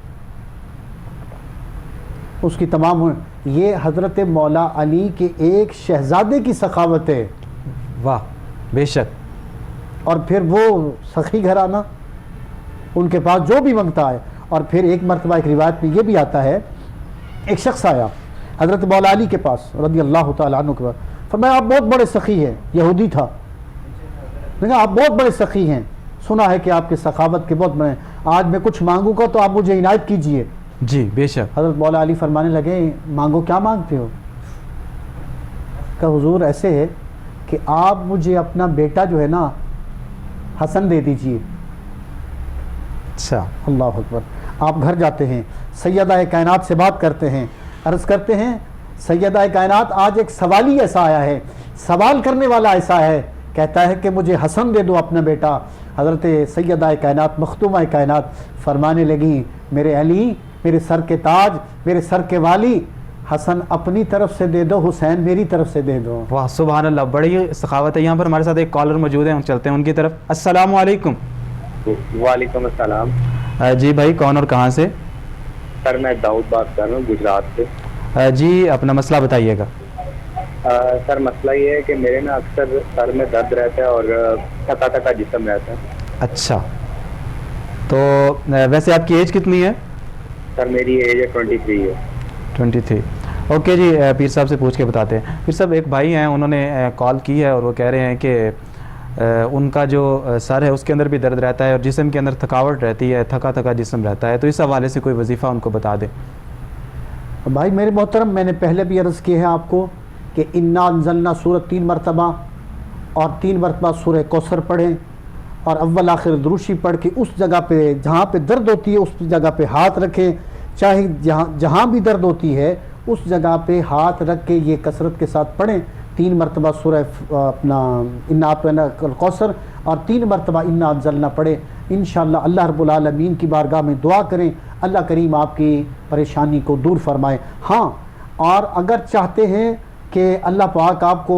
اس کی تمام یہ حضرت مولا علی کے ایک شہزادے کی سخاوت ہے. واہ بے شک. اور پھر وہ سخی گھرانہ ان کے پاس جو بھی منگتا ہے. اور پھر ایک مرتبہ ایک روایت میں یہ بھی آتا ہے ایک شخص آیا حضرت مولا علی کے پاس رضی اللہ تعالیٰ عنہ کے پاس, فرمایا آپ بہت بڑے سخی ہیں. یہودی تھا. آپ بہت بڑے سخی ہیں, سنا ہے کہ آپ کے سخاوت کے بہت بڑے, آج میں کچھ مانگوں گا تو آپ مجھے عنایت کیجئے. جی بے شک. حضرت مولا علی فرمانے لگے مانگو, کیا مانگتے ہو؟ کہ حضور ایسے ہے کہ آپ مجھے اپنا بیٹا جو ہے نا حسن دے دیجئے. اچھا. اللہ اکبر. آپ گھر جاتے ہیں, سیدہ کائنات سے بات کرتے ہیں, عرض کرتے ہیں سیدہ کائنات آج ایک سوالی ایسا آیا ہے, سوال کرنے والا ایسا ہے, کہتا ہے کہ مجھے حسن دے دو اپنا بیٹا. حضرت سیدہ کائنات مختومہ کائنات فرمانے لگیں میرے علی, میرے سر کے تاج, میرے سر کے والی, حسن اپنی طرف سے دے دو, حسین میری طرف سے دے دو. واہ سبحان اللہ, بڑی سخاوت ہے. یہاں پر ہمارے ساتھ ایک کالر موجود ہے, ہم چلتے ہیں ان کی طرف. السلام علیکم. وعلیکم السلام. جی بھائی کون اور کہاں سے؟ سر میں داؤد بات کر رہا ہوں گجرات سے. جی اپنا مسئلہ بتائیے گا. سر مسئلہ یہ ہے کہ میرے نا اکثر سر میں درد رہتا ہے اور تھکا تھکا جسم رہتا ہے. اچھا, تو ویسے آپ کی ایج کتنی ہے؟ سر میری ایج ہے 23 ہے. 23. اوکے جی, پیر صاحب سے پوچھ کے بتاتے ہیں. پیر صاحب ایک بھائی ہیں, انہوں نے کال کی ہے اور وہ کہہ رہے ہیں کہ ان کا جو سر ہے اس کے اندر بھی درد رہتا ہے اور جسم کے اندر تھکاوٹ رہتی ہے, تھکا تھکا جسم رہتا ہے, تو اس حوالے سے کوئی وظیفہ ان کو بتا دیں. بھائی میرے محترم, میں نے پہلے بھی عرض کی ہے آپ کو کہ انا انزلنا سورت 3 مرتبہ اور 3 مرتبہ سورہ کوثر پڑھیں اور اول آخر دروشی پڑھ کے اس جگہ پہ جہاں پہ درد ہوتی ہے اس جگہ پہ ہاتھ رکھیں, چاہے جہاں بھی درد ہوتی ہے اس جگہ پہ ہاتھ رکھ کے یہ کثرت کے ساتھ پڑھیں. 3 مرتبہ سورہ اپنا انا اعطیناک الکوثر اور 3 مرتبہ انا انزلنا پڑھیں. انشاءاللہ اللہ رب العالمین کی بارگاہ میں دعا کریں, اللہ کریم آپ کی پریشانی کو دور فرمائے. ہاں, اور اگر چاہتے ہیں کہ اللہ پاک آپ کو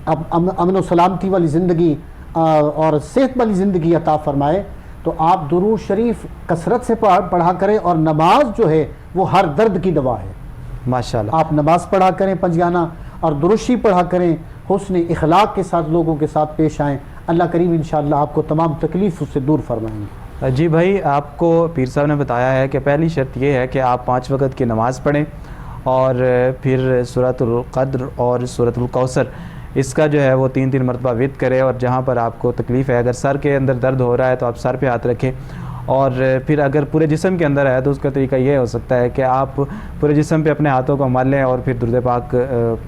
امن و سلامتی والی زندگی اور صحت والی زندگی عطا فرمائے تو آپ درود شریف کثرت سے پڑھا کریں, اور نماز جو ہے وہ ہر درد کی دوا ہے. ماشاءاللہ. آپ نماز پڑھا کریں پنجگانہ اور درشی پڑھا کریں, حسن اخلاق کے ساتھ لوگوں کے ساتھ پیش آئیں, اللہ کریم انشاءاللہ آپ کو تمام تکلیف سے دور فرمائیں گے. جی بھائی, آپ کو پیر صاحب نے بتایا ہے کہ پہلی شرط یہ ہے کہ آپ 5 وقت کی نماز پڑھیں اور پھر سورۃ القدر اور سورۃ الکوثر اس کا جو ہے وہ 3 مرتبہ ورد کرے. اور جہاں پر آپ کو تکلیف ہے, اگر سر کے اندر درد ہو رہا ہے تو آپ سر پہ ہاتھ رکھیں, اور پھر اگر پورے جسم کے اندر ہے تو اس کا طریقہ یہ ہو سکتا ہے کہ آپ پورے جسم پہ اپنے ہاتھوں کو مال لیں اور پھر درود پاک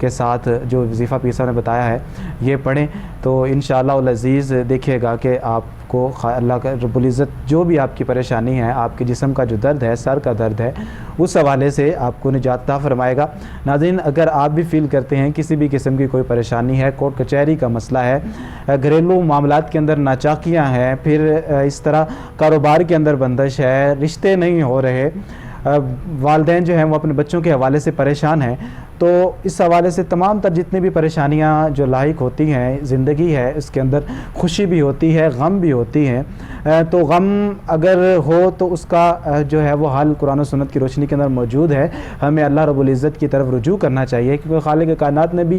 کے ساتھ جو وظیفہ پیر صاحب نے بتایا ہے یہ پڑھیں. تو انشاءاللہ العزیز دیکھیے گا کہ آپ کو اللہ کا رب العزت جو بھی آپ کی پریشانی ہے, آپ کے جسم کا جو درد ہے, سر کا درد ہے, اس حوالے سے آپ کو نجات عطا فرمائے گا. ناظرین, اگر آپ بھی فیل کرتے ہیں کسی بھی قسم کی کوئی پریشانی ہے, کورٹ کچہری کا مسئلہ ہے, گھریلو معاملات کے اندر ناچاکیاں ہیں, پھر اس طرح کاروبار کے اندر بندش ہے, رشتے نہیں ہو رہے, والدین جو ہیں وہ اپنے بچوں کے حوالے سے پریشان ہیں, تو اس حوالے سے تمام تر جتنی بھی پریشانیاں جو لاحق ہوتی ہیں, زندگی ہے اس کے اندر خوشی بھی ہوتی ہے, غم بھی ہوتی ہے, تو غم اگر ہو تو اس کا جو ہے وہ حل قرآن و سنت کی روشنی کے اندر موجود ہے. ہمیں اللہ رب العزت کی طرف رجوع کرنا چاہیے, کیونکہ خالق کائنات نے بھی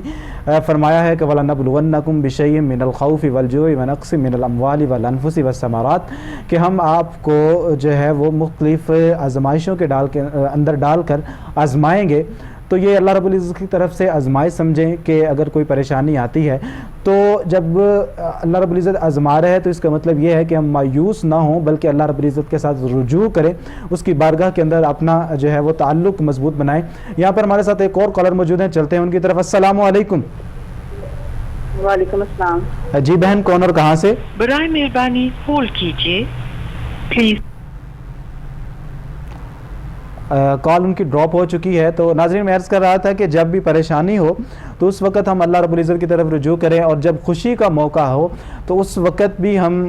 فرمایا ہے کہ وَلَنَبْلُوَنَّكُمْ بِشَيْءٍ مِّنَ الْخَوْفِ وَالْجُوعِ وَنَقْصٍ مِّنَ الْأَمْوَالِ وَالْأَنفُسِ وَالثَّمَرَاتِ, کہ ہم آپ کو جو ہے وہ مختلف آزمائشوں کے اندر ڈال کر آزمائیں گے. تو یہ اللہ رب العزت کی طرف سے آزمائش سمجھیں کہ اگر کوئی پریشانی آتی ہے تو جب اللہ رب العزت آزما رہے ہے تو اس کا مطلب یہ ہے کہ ہم مایوس نہ ہوں, بلکہ اللہ رب العزت کے ساتھ رجوع کریں, اس کی بارگاہ کے اندر اپنا جو ہے وہ تعلق مضبوط بنائیں. یہاں پر ہمارے ساتھ ایک اور کالر موجود ہیں, چلتے ہیں ان کی طرف. السلام علیکم. وعلیکم السلام. جی بہن, کون اور کہاں سے؟ برائے مہربانی ہولڈ کیجیے پلیز. کال ان کی ڈراپ ہو چکی ہے. تو ناظرین, میں عرض کر رہا تھا کہ جب بھی پریشانی ہو تو اس وقت ہم اللہ رب العزت کی طرف رجوع کریں، اور جب خوشی کا موقع ہو تو اس وقت بھی ہم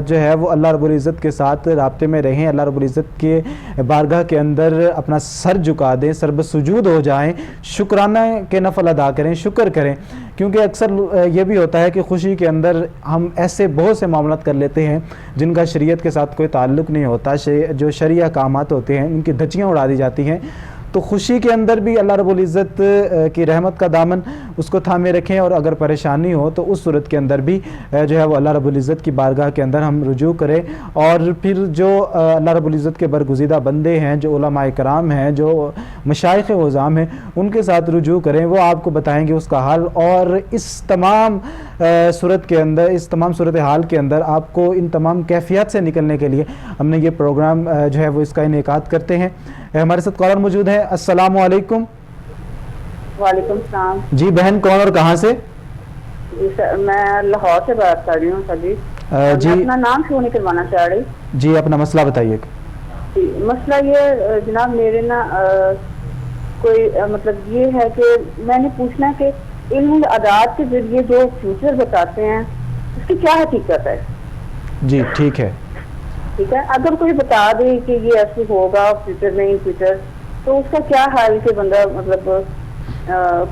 جو ہے وہ اللہ رب العزت کے ساتھ رابطے میں رہیں، اللہ رب العزت کے بارگاہ کے اندر اپنا سر جھکا دیں، سر بسجود ہو جائیں، شکرانہ کے نفل ادا کریں، شکر کریں، کیونکہ اکثر یہ بھی ہوتا ہے کہ خوشی کے اندر ہم ایسے بہت سے معاملات کر لیتے ہیں جن کا شریعت کے ساتھ کوئی تعلق نہیں ہوتا، جو شرعی احکامات ہوتے ہیں ان کی دھجیاں اڑا دی جاتی ہیں۔ تو خوشی کے اندر بھی اللہ رب العزت کی رحمت کا دامن اس کو تھامے رکھیں، اور اگر پریشانی ہو تو اس صورت کے اندر بھی جو ہے وہ اللہ رب العزت کی بارگاہ کے اندر ہم رجوع کریں، اور پھر جو اللہ رب العزت کے برگزیدہ بندے ہیں، جو علماء کرام ہیں، جو مشائخ عظام ہیں، ان کے ساتھ رجوع کریں، وہ آپ کو بتائیں گے اس کا حل، اور اس تمام صورت کے اندر، اس تمام صورتحال کے اندر آپ کو ان تمام کیفیات سے نکلنے کے لیے ہم نے یہ پروگرام جو ہے وہ اس کا انعقاد کرتے ہیں۔ ہمارے ساتھ کالر موجود ہیں۔ السلام علیکم۔ وعلیکم السلام۔ جی بہن، کون اور کہاں سے؟ جی سر، میں لاہور سے بات کر رہی ہوں سر جی۔ جی میں اپنا نام شو نہیں کروانا چاہ رہی۔ جی اپنا مسئلہ بتائیے۔ جی مسئلہ یہ جناب میرے نا کوئی مطلب یہ ہے کہ میں نے پوچھنا کہ علم العداد کے ذریعے جو فیوچر بتاتے ہیں اس کی کیا حقیقت ہے؟ جی ٹھیک ہے۔ ٹھیک ہے، اگر کوئی بتا دے کہ یہ ایسے ہوگا فیوچر میں ان فیوچر، تو اس کا کیا حال کہ بندہ مطلب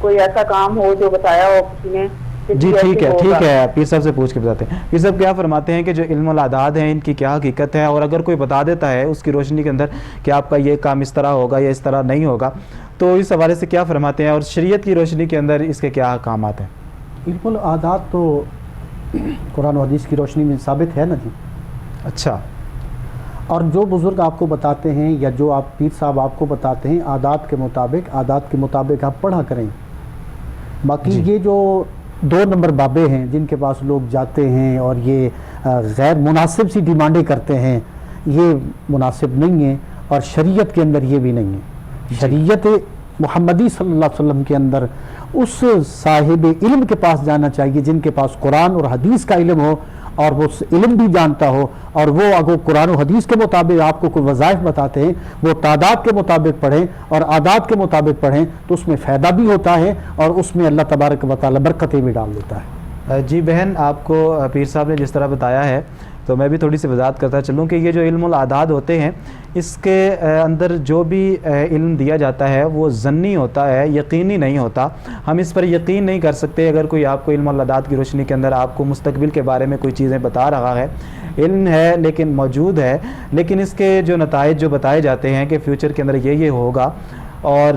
کوئی ایسا کام ہو جو بتایا ہو کسی نے؟ جی ٹھیک ہے، پیر صاحب سے پوچھ کے بتاتے ہیں۔ پیر صاحب کیا فرماتے ہیں کہ جو علم الاعداد ہیں ان کی کیا حقیقت ہے، اور اگر کوئی بتا دیتا ہے اس کی روشنی کے اندر کہ آپ کا یہ کام اس طرح ہوگا یا اس طرح نہیں ہوگا، تو اس حوالے سے کیا فرماتے ہیں، اور شریعت کی روشنی کے اندر اس کے کیا احکامات ہیں؟ علم الاعداد تو قرآن و حدیث کی روشنی میں ثابت ہے نا جی۔ اچھا، اور جو بزرگ آپ کو بتاتے ہیں یا جو آپ پیر صاحب آپ کو بتاتے ہیں عادات کے مطابق آپ پڑھا کریں۔ باقی یہ جو 2 نمبر بابے ہیں جن کے پاس لوگ جاتے ہیں اور یہ غیر مناسب سی ڈیمانڈیں کرتے ہیں، یہ مناسب نہیں ہے، اور شریعت کے اندر یہ بھی نہیں ہے۔ شریعت محمدی صلی اللہ علیہ وسلم کے اندر اس صاحب علم کے پاس جانا چاہیے جن کے پاس قرآن اور حدیث کا علم ہو، اور وہ علم بھی جانتا ہو، اور وہ اگر قرآن و حدیث کے مطابق آپ کو کوئی وظائف بتاتے ہیں وہ تعداد کے مطابق پڑھیں اور عادات کے مطابق پڑھیں، تو اس میں فائدہ بھی ہوتا ہے اور اس میں اللہ تبارک و تعالی برکتیں بھی ڈال دیتا ہے۔ جی بہن، آپ کو پیر صاحب نے جس طرح بتایا ہے تو میں بھی تھوڑی سی وضاحت کرتا چلوں کہ یہ جو علم الاعداد ہوتے ہیں اس کے اندر جو بھی علم دیا جاتا ہے وہ ظنی ہوتا ہے، یقینی نہیں ہوتا۔ ہم اس پر یقین نہیں کر سکتے۔ اگر کوئی آپ کو علم الاعداد کی روشنی کے اندر آپ کو مستقبل کے بارے میں کوئی چیزیں بتا رہا ہے، علم ہے لیکن موجود ہے، لیکن اس کے جو نتائج جو بتائے جاتے ہیں کہ فیوچر کے اندر یہ ہوگا، اور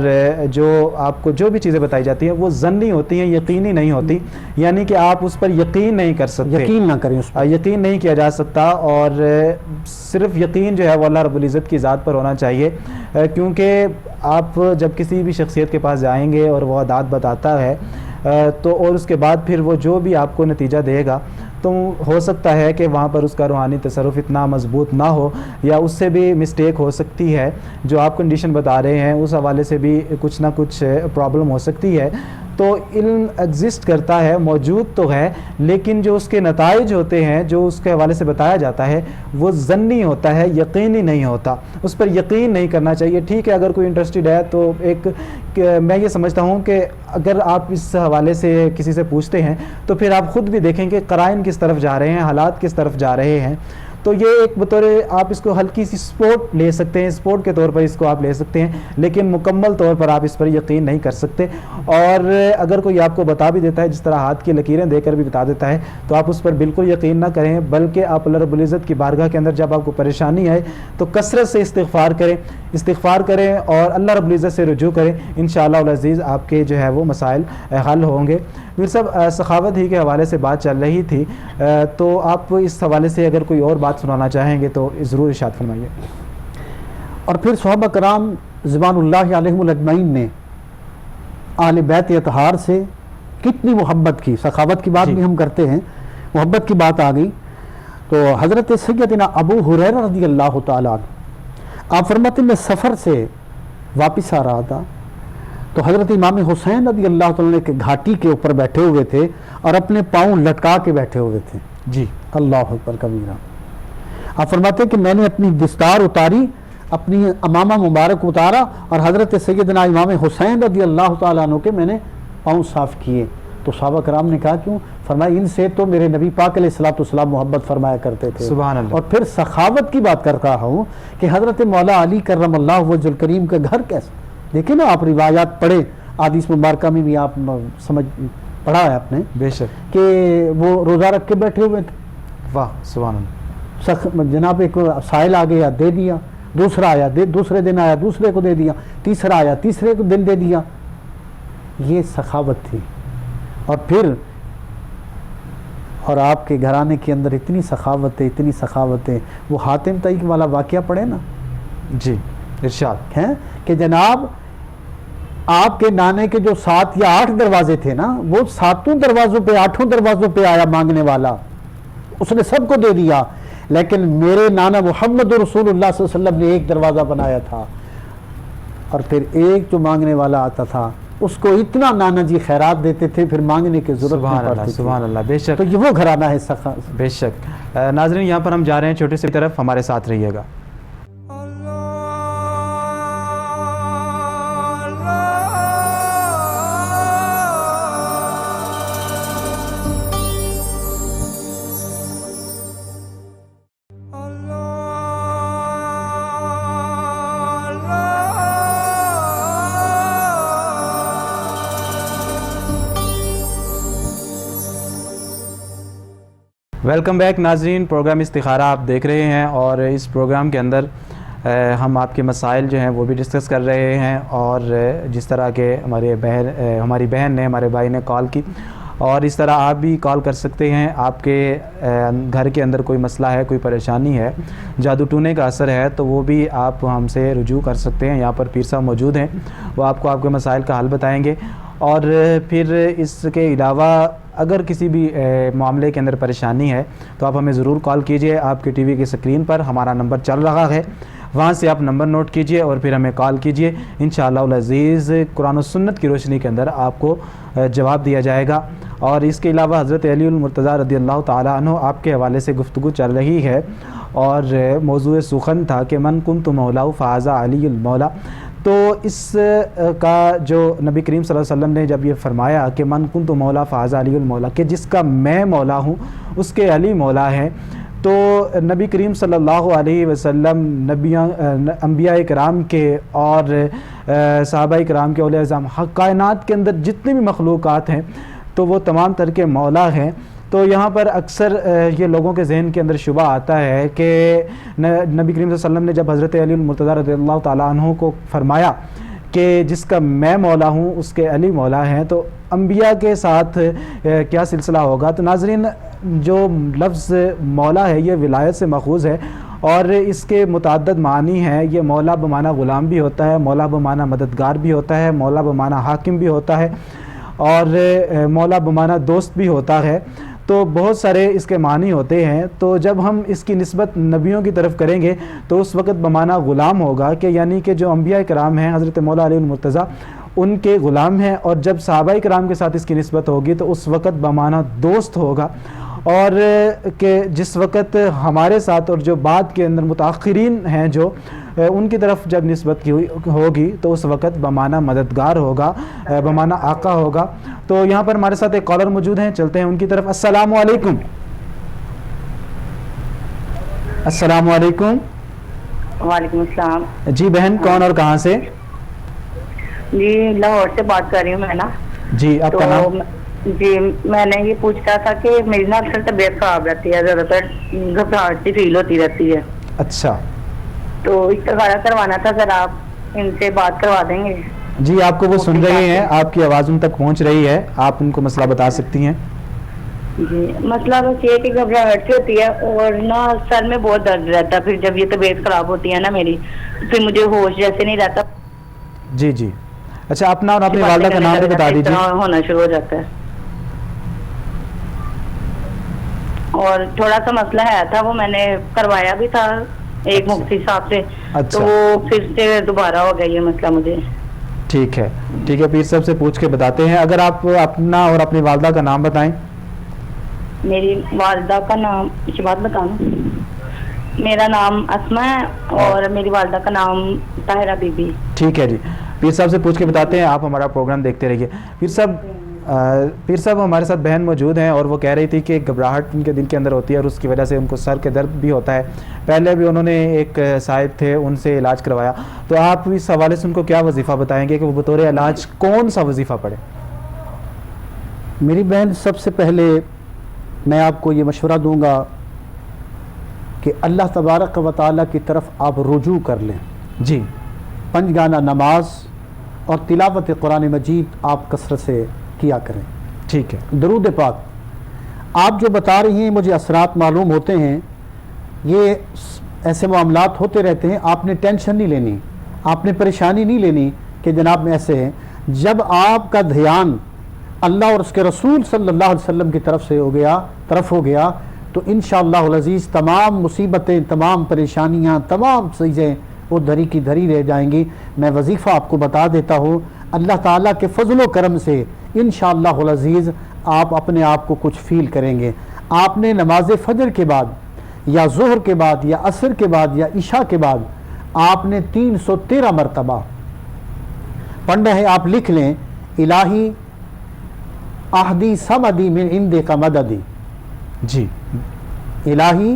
جو آپ کو جو بھی چیزیں بتائی جاتی ہیں وہ ظنی ہوتی ہیں، یقینی نہیں ہوتی، یعنی کہ آپ اس پر یقین نہیں کر سکتے، یقین نہ کریں اس پر، یقین نہیں کیا جا سکتا، اور صرف یقین جو ہے وہ اللہ رب العزت کی ذات پر ہونا چاہیے، کیونکہ آپ جب کسی بھی شخصیت کے پاس جائیں گے اور وہ عادات بتاتا ہے تو اور اس کے بعد پھر وہ جو بھی آپ کو نتیجہ دے گا تو ہو سکتا ہے کہ وہاں پر اس کا روحانی تصرف اتنا مضبوط نہ ہو، یا اس سے بھی مسٹیک ہو سکتی ہے، جو آپ کنڈیشن بتا رہے ہیں اس حوالے سے بھی کچھ نہ کچھ پرابلم ہو سکتی ہے۔ تو علم ایگزسٹ کرتا ہے، موجود تو ہے، لیکن جو اس کے نتائج ہوتے ہیں جو اس کے حوالے سے بتایا جاتا ہے وہ ظنی ہوتا ہے، یقینی نہیں ہوتا، اس پر یقین نہیں کرنا چاہیے۔ ٹھیک ہے، اگر کوئی انٹرسٹڈ ہے تو میں یہ سمجھتا ہوں کہ اگر آپ اس حوالے سے کسی سے پوچھتے ہیں تو پھر آپ خود بھی دیکھیں کہ قرائن کس طرف جا رہے ہیں، حالات کس طرف جا رہے ہیں، تو یہ ایک بطور آپ اس کو ہلکی سی سپورٹ لے سکتے ہیں، سپورٹ کے طور پر اس کو آپ لے سکتے ہیں، لیکن مکمل طور پر آپ اس پر یقین نہیں کر سکتے۔ اور اگر کوئی آپ کو بتا بھی دیتا ہے، جس طرح ہاتھ کی لکیریں دے کر بھی بتا دیتا ہے، تو آپ اس پر بالکل یقین نہ کریں، بلکہ آپ اللہ رب العزت کی بارگاہ کے اندر جب آپ کو پریشانی آئے تو کثرت سے استغفار کریں اور اللہ رب العزت سے رجوع کریں، انشاءاللہ العزیز آپ کے جو ہے وہ مسائل حل ہوں گے۔ پھر سب سخاوت ہی کے حوالے سے بات چل رہی تھی، تو آپ اس حوالے سے اگر کوئی اور بات سنانا چاہیں گے تو ضرور ارشاد فرمائیے۔ اور پھر صحابہ کرام رضوان اللہ علیہم اجمعین نے اہل بیت اطہار سے کتنی محبت کی، سخاوت کی بات بھی ہم کرتے ہیں، محبت کی بات آ گئی تو حضرت سیدنا ابو ہریرہ رضی اللہ تعالیٰ عنہ آپ فرماتے ہیں میں سفر سے واپس آ رہا تھا تو حضرت امام حسین رضی اللہ تعالیٰ کے گھاٹی کے اوپر بیٹھے ہوئے تھے اور اپنے پاؤں لٹکا کے بیٹھے ہوئے تھے۔ جی اللہ اکبر کبیرہ۔ آپ فرماتے ہیں کہ میں نے اپنی دستار اتاری، اپنی امامہ مبارک اتارا اور حضرت سیدنا امام حسین رضی اللہ تعالیٰ عنہ کے میں نے پاؤں صاف کیے. تو صحابہ کرام نے کہا کیوں؟ فرمایا ان سے تو میرے نبی پاک علیہ الصلوۃ والسلام محبت فرمایا کرتے تھے. سبحان اللہ. اور پھر سخاوت کی بات کر رہا ہوں کہ حضرت مولا علی کرم اللہ وجہ الکریم کا گھر کیسے، دیکھیں نا آپ روایات پڑھیں، احادیث مبارکہ میں بھی آپ سمجھ پڑھا ہے آپ نے بے شک کہ وہ روزہ رکھ کے بیٹھے ہوئے تھے. واہ سبحان اللہ. جناب ایک سائل آ گیا دے دیا، دوسرا آیا دوسرے دن آیا دوسرے کو دے دیا، تیسرا آیا تیسرے کو دن دے دیا. یہ سخاوت تھی. اور پھر اور آپ کے گھرانے کے اندر اتنی سخاوتیں وہ حاتم طئی والا واقعہ پڑھے نا جی ارشاد ہیں کہ جناب آپ کے نانے کے جو 7 یا 8 دروازے تھے نا، وہ 7 دروازوں پہ 8 دروازوں پہ آیا مانگنے والا، اس نے سب کو دے دیا. لیکن میرے نانا محمد رسول اللہ صلی اللہ علیہ وسلم نے ایک دروازہ بنایا تھا. اور پھر ایک جو مانگنے والا آتا تھا اس کو اتنا نانا جی خیرات دیتے تھے، پھر مانگنے کی ضرورت نہیں پڑتی. سبحان اللہ. بے شک. تو یہ وہ گھرانہ ہے بے شک. ناظرین یہاں پر ہم جا رہے ہیں چھوٹے سے طرف، ہمارے ساتھ رہیے گا. ویلکم بیک ناظرین، پروگرام استخارہ آپ دیکھ رہے ہیں، اور اس پروگرام کے اندر ہم آپ کے مسائل جو ہیں وہ بھی ڈسکس کر رہے ہیں. اور جس طرح کے ہماری بہن نے ہمارے بھائی نے کال کی، اور اس طرح آپ بھی کال کر سکتے ہیں. آپ کے گھر کے اندر کوئی مسئلہ ہے، کوئی پریشانی ہے، جادو ٹونے کا اثر ہے، تو وہ بھی آپ ہم سے رجوع کر سکتے ہیں. یہاں پر پیر صاحب موجود ہیں، وہ آپ کو آپ کے مسائل کا حل بتائیں گے. اور پھر اس کے علاوہ اگر کسی بھی معاملے کے اندر پریشانی ہے تو آپ ہمیں ضرور کال کیجئے. آپ کے ٹی وی کی سکرین پر ہمارا نمبر چل رہا ہے، وہاں سے آپ نمبر نوٹ کیجئے اور پھر ہمیں کال کیجئے. انشاءاللہ العزیز قرآن و سنت کی روشنی کے اندر آپ کو جواب دیا جائے گا. اور اس کے علاوہ حضرت علی المرتضیٰ رضی اللہ تعالیٰ عنہ آپ کے حوالے سے گفتگو چل رہی ہے، اور موضوع سخن تھا کہ من کنت مولا فہذا علی المولا. تو اس کا جو نبی کریم صلی اللہ علیہ وسلم نے جب یہ فرمایا کہ من کنت مولا فہذا علی المولا، کہ جس کا میں مولا ہوں اس کے علی مولا ہیں، تو نبی کریم صلی اللہ علیہ وسلم انبیاء کرام کے اور صحابہ کرام کے اولیاء اعظم کائنات کے اندر جتنی بھی مخلوقات ہیں تو وہ تمام تر کے مولا ہیں. تو یہاں پر اکثر یہ لوگوں کے ذہن کے اندر شبہ آتا ہے کہ نبی کریم صلی اللہ علیہ وسلم نے جب حضرت علی المرتضیٰ رضی اللہ تعالیٰ عنہ کو فرمایا کہ جس کا میں مولا ہوں اس کے علی مولا ہیں، تو انبیاء کے ساتھ کیا سلسلہ ہوگا؟ تو ناظرین، جو لفظ مولا ہے یہ ولایت سے ماخوذ ہے، اور اس کے متعدد معنی ہیں. یہ مولا بمعنی غلام بھی ہوتا ہے، مولا بمعنی مددگار بھی ہوتا ہے، مولا بمعنی حاکم بھی ہوتا ہے، اور مولا بمعنی دوست بھی ہوتا ہے. تو بہت سارے اس کے معنی ہوتے ہیں. تو جب ہم اس کی نسبت نبیوں کی طرف کریں گے تو اس وقت بمعنی غلام ہوگا، کہ یعنی کہ جو انبیاء کرام ہیں حضرت مولا علی المرتضیٰ ان کے غلام ہیں. اور جب صحابہ کرام کے ساتھ اس کی نسبت ہوگی تو اس وقت بمعنی دوست ہوگا. اور کہ جس وقت ہمارے ساتھ اور جو بعد کے اندر متاخرین ہیں جو ان کی طرف جب نسبت کی ہوگی تو اس وقت بمعنی مددگار ہوگا، بمعنی آقا ہوگا. تو یہاں پر ہمارے ساتھ ایک کالر موجود ہیں، چلتے ہیں ان کی طرف. السلام علیکم. السلام علیکم. وعلیکم السلام. جی بہن، کون اور کہاں سے؟ جی لاہور سے بات کر رہی ہوں میں نا. جی آپ کا نام؟ جی میں نے یہ پوچھا تھا کہ میری نا اکثر طبیعت خراب رہتی ہے، زیادہ تر گھبراہٹ سی فیل ہوتی رہتی ہے. اچھا، تو استخارہ کروانا تھا، ذرا آپ ان سے بات کروا دیں گے؟ جی آپ کو وہ سن رہے ہیں، آپ کی آواز ان تک پہنچ رہی ہے، آپ ان کو مسئلہ بتا سکتی ہیں. جی مسئلہ بس یہ کہ گھبراہٹ سی ہوتی ہے اور نا سر میں بہت درد رہتا ہے. پھر جب یہ طبیعت خراب ہوتی ہے نا میری، پھر مجھے ہوش جیسے نہیں رہتا. جی جی اچھا، اپنا اور اپنی والدہ کا نام بھی بتا دیجیے. ہونا شروع ہو جاتا ہے. اور تھوڑا سا مسئلہ ہے تھا، وہ میں نے کروایا بھی تھا ایک مفتی صاحب سے، تو وہ پھر سے دوبارہ ہو گیا یہ مسئلہ مجھے. ٹھیک ہے ٹھیک ہے، پیر صاحب سے پوچھ کے بتاتے ہیں. اگر آپ اپنا اور اپنی والدہ کا نام بتائیں. میری والدہ کا نام اسی بات بتانا، میرا نام اسما ہے اور میری والدہ کا نام طاہرہ بی بی. ٹھیک ہے جی، پیر صاحب سے پوچھ کے بتاتے ہیں، آپ ہمارا پروگرام دیکھتے رہیے. پیر صاحب پیر صاحب ہمارے ساتھ بہن موجود ہیں اور وہ کہہ رہی تھی کہ گھبراہٹ ان کے دل کے اندر ہوتی ہے اور اس کی وجہ سے ان کو سر کے درد بھی ہوتا ہے. پہلے بھی انہوں نے ایک صاحب تھے ان سے علاج کروایا, تو آپ اس حوالے سے ان کو کیا وظیفہ بتائیں گے کہ وہ بطور علاج کون سا وظیفہ پڑھے؟ میری بہن, سب سے پہلے میں آپ کو یہ مشورہ دوں گا کہ اللہ تبارک و تعالیٰ کی طرف آپ رجوع کر لیں. جی. 5 گانا نماز اور تلاوت قرآن مجید آپ کثرت سے کیا کریں. ٹھیک ہے. درود پاک. آپ جو بتا رہی ہیں مجھے اثرات معلوم ہوتے ہیں, یہ ایسے معاملات ہوتے رہتے ہیں. آپ نے ٹینشن نہیں لینی, آپ نے پریشانی نہیں لینی کہ جناب میں ایسے ہیں. جب آپ کا دھیان اللہ اور اس کے رسول صلی اللہ علیہ وسلم کی طرف ہو گیا تو انشاءاللہ العزیز تمام مصیبتیں, تمام پریشانیاں, تمام چیزیں وہ دھری کی دھری رہ جائیں گی. میں وظیفہ آپ کو بتا دیتا ہوں, اللہ تعالیٰ کے فضل و کرم سے انشاءاللہ العزیز آپ اپنے آپ کو کچھ فیل کریں گے. آپ نے نماز فجر کے بعد یا ظہر کے بعد یا عصر کے بعد یا عشاء کے بعد آپ نے 313 مرتبہ پڑھنا ہے. آپ لکھ لیں, الہی اہدی سمدی من عندک مددی. جی. الہی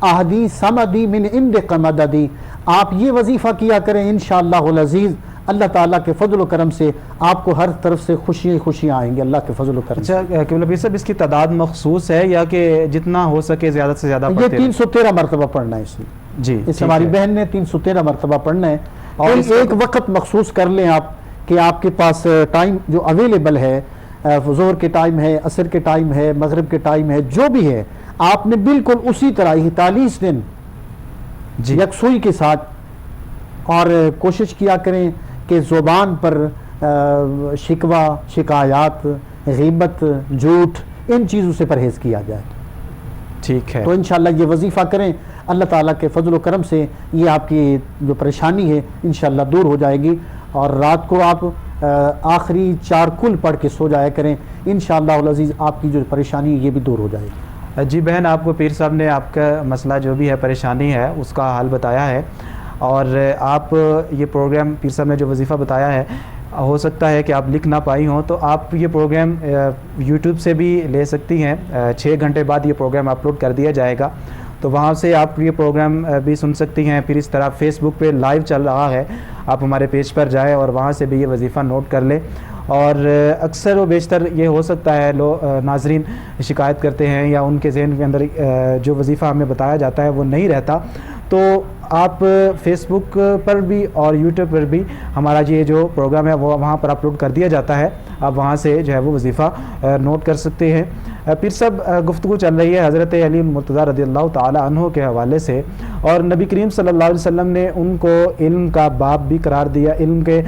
اہدی سمدی من عندک مددی. آپ یہ وظیفہ کیا کریں, انشاءاللہ العزیز اللہ تعالیٰ کے فضل و کرم سے آپ کو ہر طرف سے خوشیاں آئیں گی اللہ کے فضل و کرم سے. اچھا قبلہ پیر صاحب, اس کی تعداد مخصوص ہے یا کہ جتنا ہو سکے زیادہ سے زیادہ یہ 313 مرتبہ پڑھنا ہے اس میں. جی. اس ہماری بہن نے 313 مرتبہ پڑھنا ہے. اور ایک وقت مخصوص کر لیں آپ کہ آپ کے پاس ٹائم جو اویلیبل ہے, ظہر کے ٹائم ہے, عصر کے ٹائم ہے, مغرب کے ٹائم ہے, جو بھی ہے آپ نے بالکل اسی طرح 41 دن یکسوئی کے ساتھ, اور کوشش کیا کریں کہ زبان پر شکوہ, شکایات, غیبت, جھوٹ, ان چیزوں سے پرہیز کیا جائے. ٹھیک ہے. تو انشاءاللہ یہ وظیفہ کریں, اللہ تعالیٰ کے فضل و کرم سے یہ آپ کی جو پریشانی ہے انشاءاللہ دور ہو جائے گی. اور رات کو آپ آخری 4 کل پڑھ کے سو جایا کریں, انشاءاللہ العزیز آپ کی جو پریشانی ہے یہ بھی دور ہو جائے گی. جی بہن, آپ کو پیر صاحب نے آپ کا مسئلہ جو بھی ہے, پریشانی ہے, اس کا حل بتایا ہے. اور آپ یہ پروگرام پیر صاحب نے جو وظیفہ بتایا ہے, ہو سکتا ہے کہ آپ لکھ نہ پائی ہوں, تو آپ یہ پروگرام یوٹیوب سے بھی لے سکتی ہیں. 6 گھنٹے بعد یہ پروگرام اپلوڈ کر دیا جائے گا, تو وہاں سے آپ یہ پروگرام بھی سن سکتی ہیں. پھر اس طرح فیس بک پہ لائیو چل رہا ہے, آپ ہمارے پیج پر جائیں اور وہاں سے بھی یہ وظیفہ نوٹ کر لیں. اور اکثر و بیشتر یہ ہو سکتا ہے ناظرین شکایت کرتے ہیں یا ان کے ذہن کے اندر جو وظیفہ ہمیں بتایا جاتا ہے وہ نہیں رہتا, تو آپ فیس بک پر بھی اور یوٹیوب پر بھی ہمارا یہ جو پروگرام ہے وہ وہاں پر اپلوڈ کر دیا جاتا ہے, آپ وہاں سے جو ہے وہ وظیفہ نوٹ کر سکتے ہیں. پیر صاحب, گفتگو چل رہی ہے حضرت علی المرتضیٰ رضی اللہ تعالی عنہ کے حوالے سے, اور نبی کریم صلی اللہ علیہ وسلم نے ان کو علم کا باب بھی قرار دیا. علم کے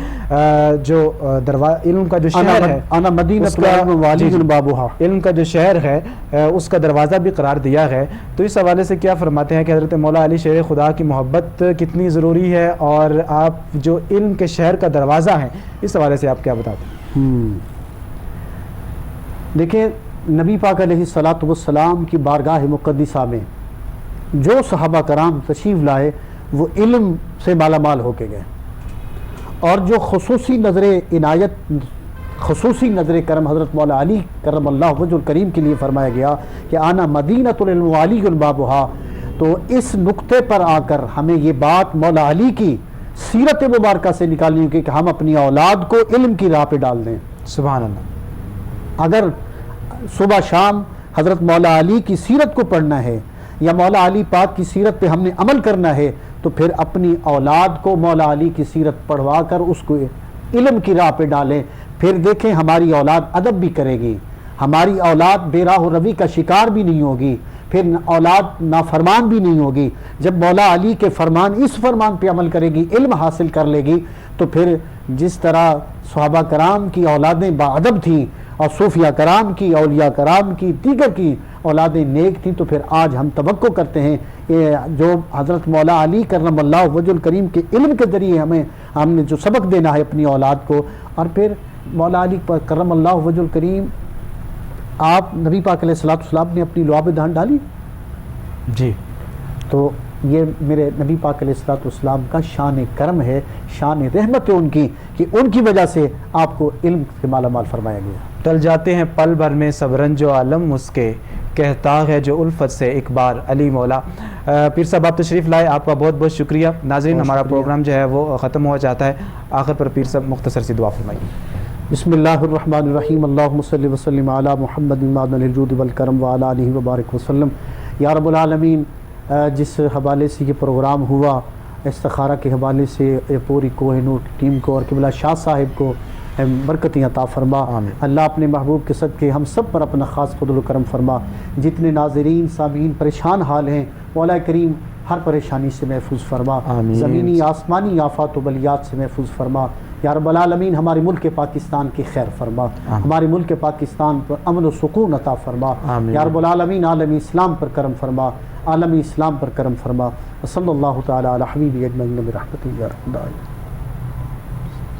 جو علم کا جو شہر ہے, انا مدینۃ العلم وعلی بابھا, علم کا جو شہر ہے اس کا دروازہ بھی قرار دیا ہے. تو اس حوالے سے کیا فرماتے ہیں کہ حضرت مولا علی شیر خدا کی محبت کتنی ضروری ہے, اور آپ جو علم کے شہر کا دروازہ ہیں, اس حوالے سے آپ کیا بتاتے ہیں؟ دیکھیں, نبی پاک علیہ الصلاۃ والسلام کی بارگاہ مقدسہ میں جو صحابہ کرام تشریف لائے وہ علم سے مالا مال ہو کے گئے, اور جو خصوصی نظر عنایت, خصوصی نظر کرم حضرت مولا علی کرم اللہ وجہ الکریم کے لیے فرمایا گیا کہ آنا مدینۃ العلم وعلی بابھا. تو اس نقطے پر آ کر ہمیں یہ بات مولا علی کی سیرت مبارکہ سے نکالنی ہوگی کہ ہم اپنی اولاد کو علم کی راہ پہ ڈال دیں. سبحان اللہ. اگر صبح شام حضرت مولا علی کی سیرت کو پڑھنا ہے یا مولا علی پاک کی سیرت پہ ہم نے عمل کرنا ہے, تو پھر اپنی اولاد کو مولا علی کی سیرت پڑھوا کر اس کو علم کی راہ پہ ڈالیں. پھر دیکھیں ہماری اولاد ادب بھی کرے گی, ہماری اولاد بے راہ و روی کا شکار بھی نہیں ہوگی, پھر اولاد نافرمان بھی نہیں ہوگی. جب مولا علی کے فرمان, اس فرمان پہ عمل کرے گی, علم حاصل کر لے گی, تو پھر جس طرح صحابہ کرام کی اولادیں باادب تھیں اور صوفیہ کرام کی, اولیاء کرام کی, دیگر کی اولادیں نیک تھیں, تو پھر آج ہم توقع کرتے ہیں جو حضرت مولا علی کرم اللہ وجہ الکریم کے علم کے ذریعے ہم نے جو سبق دینا ہے اپنی اولاد کو, اور پھر مولا علی کرم اللہ وجہ الکریم, آپ نبی پاک علیہ الصلوۃ والسلام نے اپنی لعاب دہن ڈالی. جی. تو یہ میرے نبی پاک علیہ الصلوۃ والسلام کا شان کرم ہے, شان رحمت ہے ان کی, کہ ان کی وجہ سے آپ کو علم سے مالا مال فرمایا گیا. ٹل جاتے ہیں پل بھر میں سب رنج و عالم اس کے، کہتا ہے جو الفت سے ایک بار علی مولا۔ پیر صاحب آپ تشریف لائے، آپ کا بہت بہت شکریہ۔ ناظرین ہمارا پروگرام جو ہے وہ ختم ہوا جاتا ہے، آخر پر پیر صاحب مختصر سی دعا فرمائیے۔ بسم اللہ الرحمن الرحیم، اللہم صلی وسلم علی محمد معدن الجود والکرم وعلی آلہ وبارک وسلم۔ یا رب العالمین، جس حوالے سے یہ پروگرام ہوا، استخارہ کے حوالے سے پوری کوہ نور ٹیم کو اور قبلہ شاہ صاحب کو برکتیں عطا فرما۔ آمین۔ اللہ اپنے محبوب کے صدقے ہم سب پر اپنا خاص فضل و کرم فرما۔ جتنے ناظرین سامعین پریشان حال ہیں، مولا کریم ہر پریشانی سے محفوظ فرما، آمین۔ زمینی آسمانی آفات و بلیات سے محفوظ فرما۔ یا رب العالمین ہمارے ملک پاکستان کی خیر فرما، ہمارے ملک پاکستان پر امن و سکون عطا فرما۔ آمین۔ یا رب العالمین عالم اسلام پر کرم فرما، عالم اسلام پر کرم فرما۔ صلی اللہ تعالی علی حبیبی اجمعین برحمتہ یا رب العالمین۔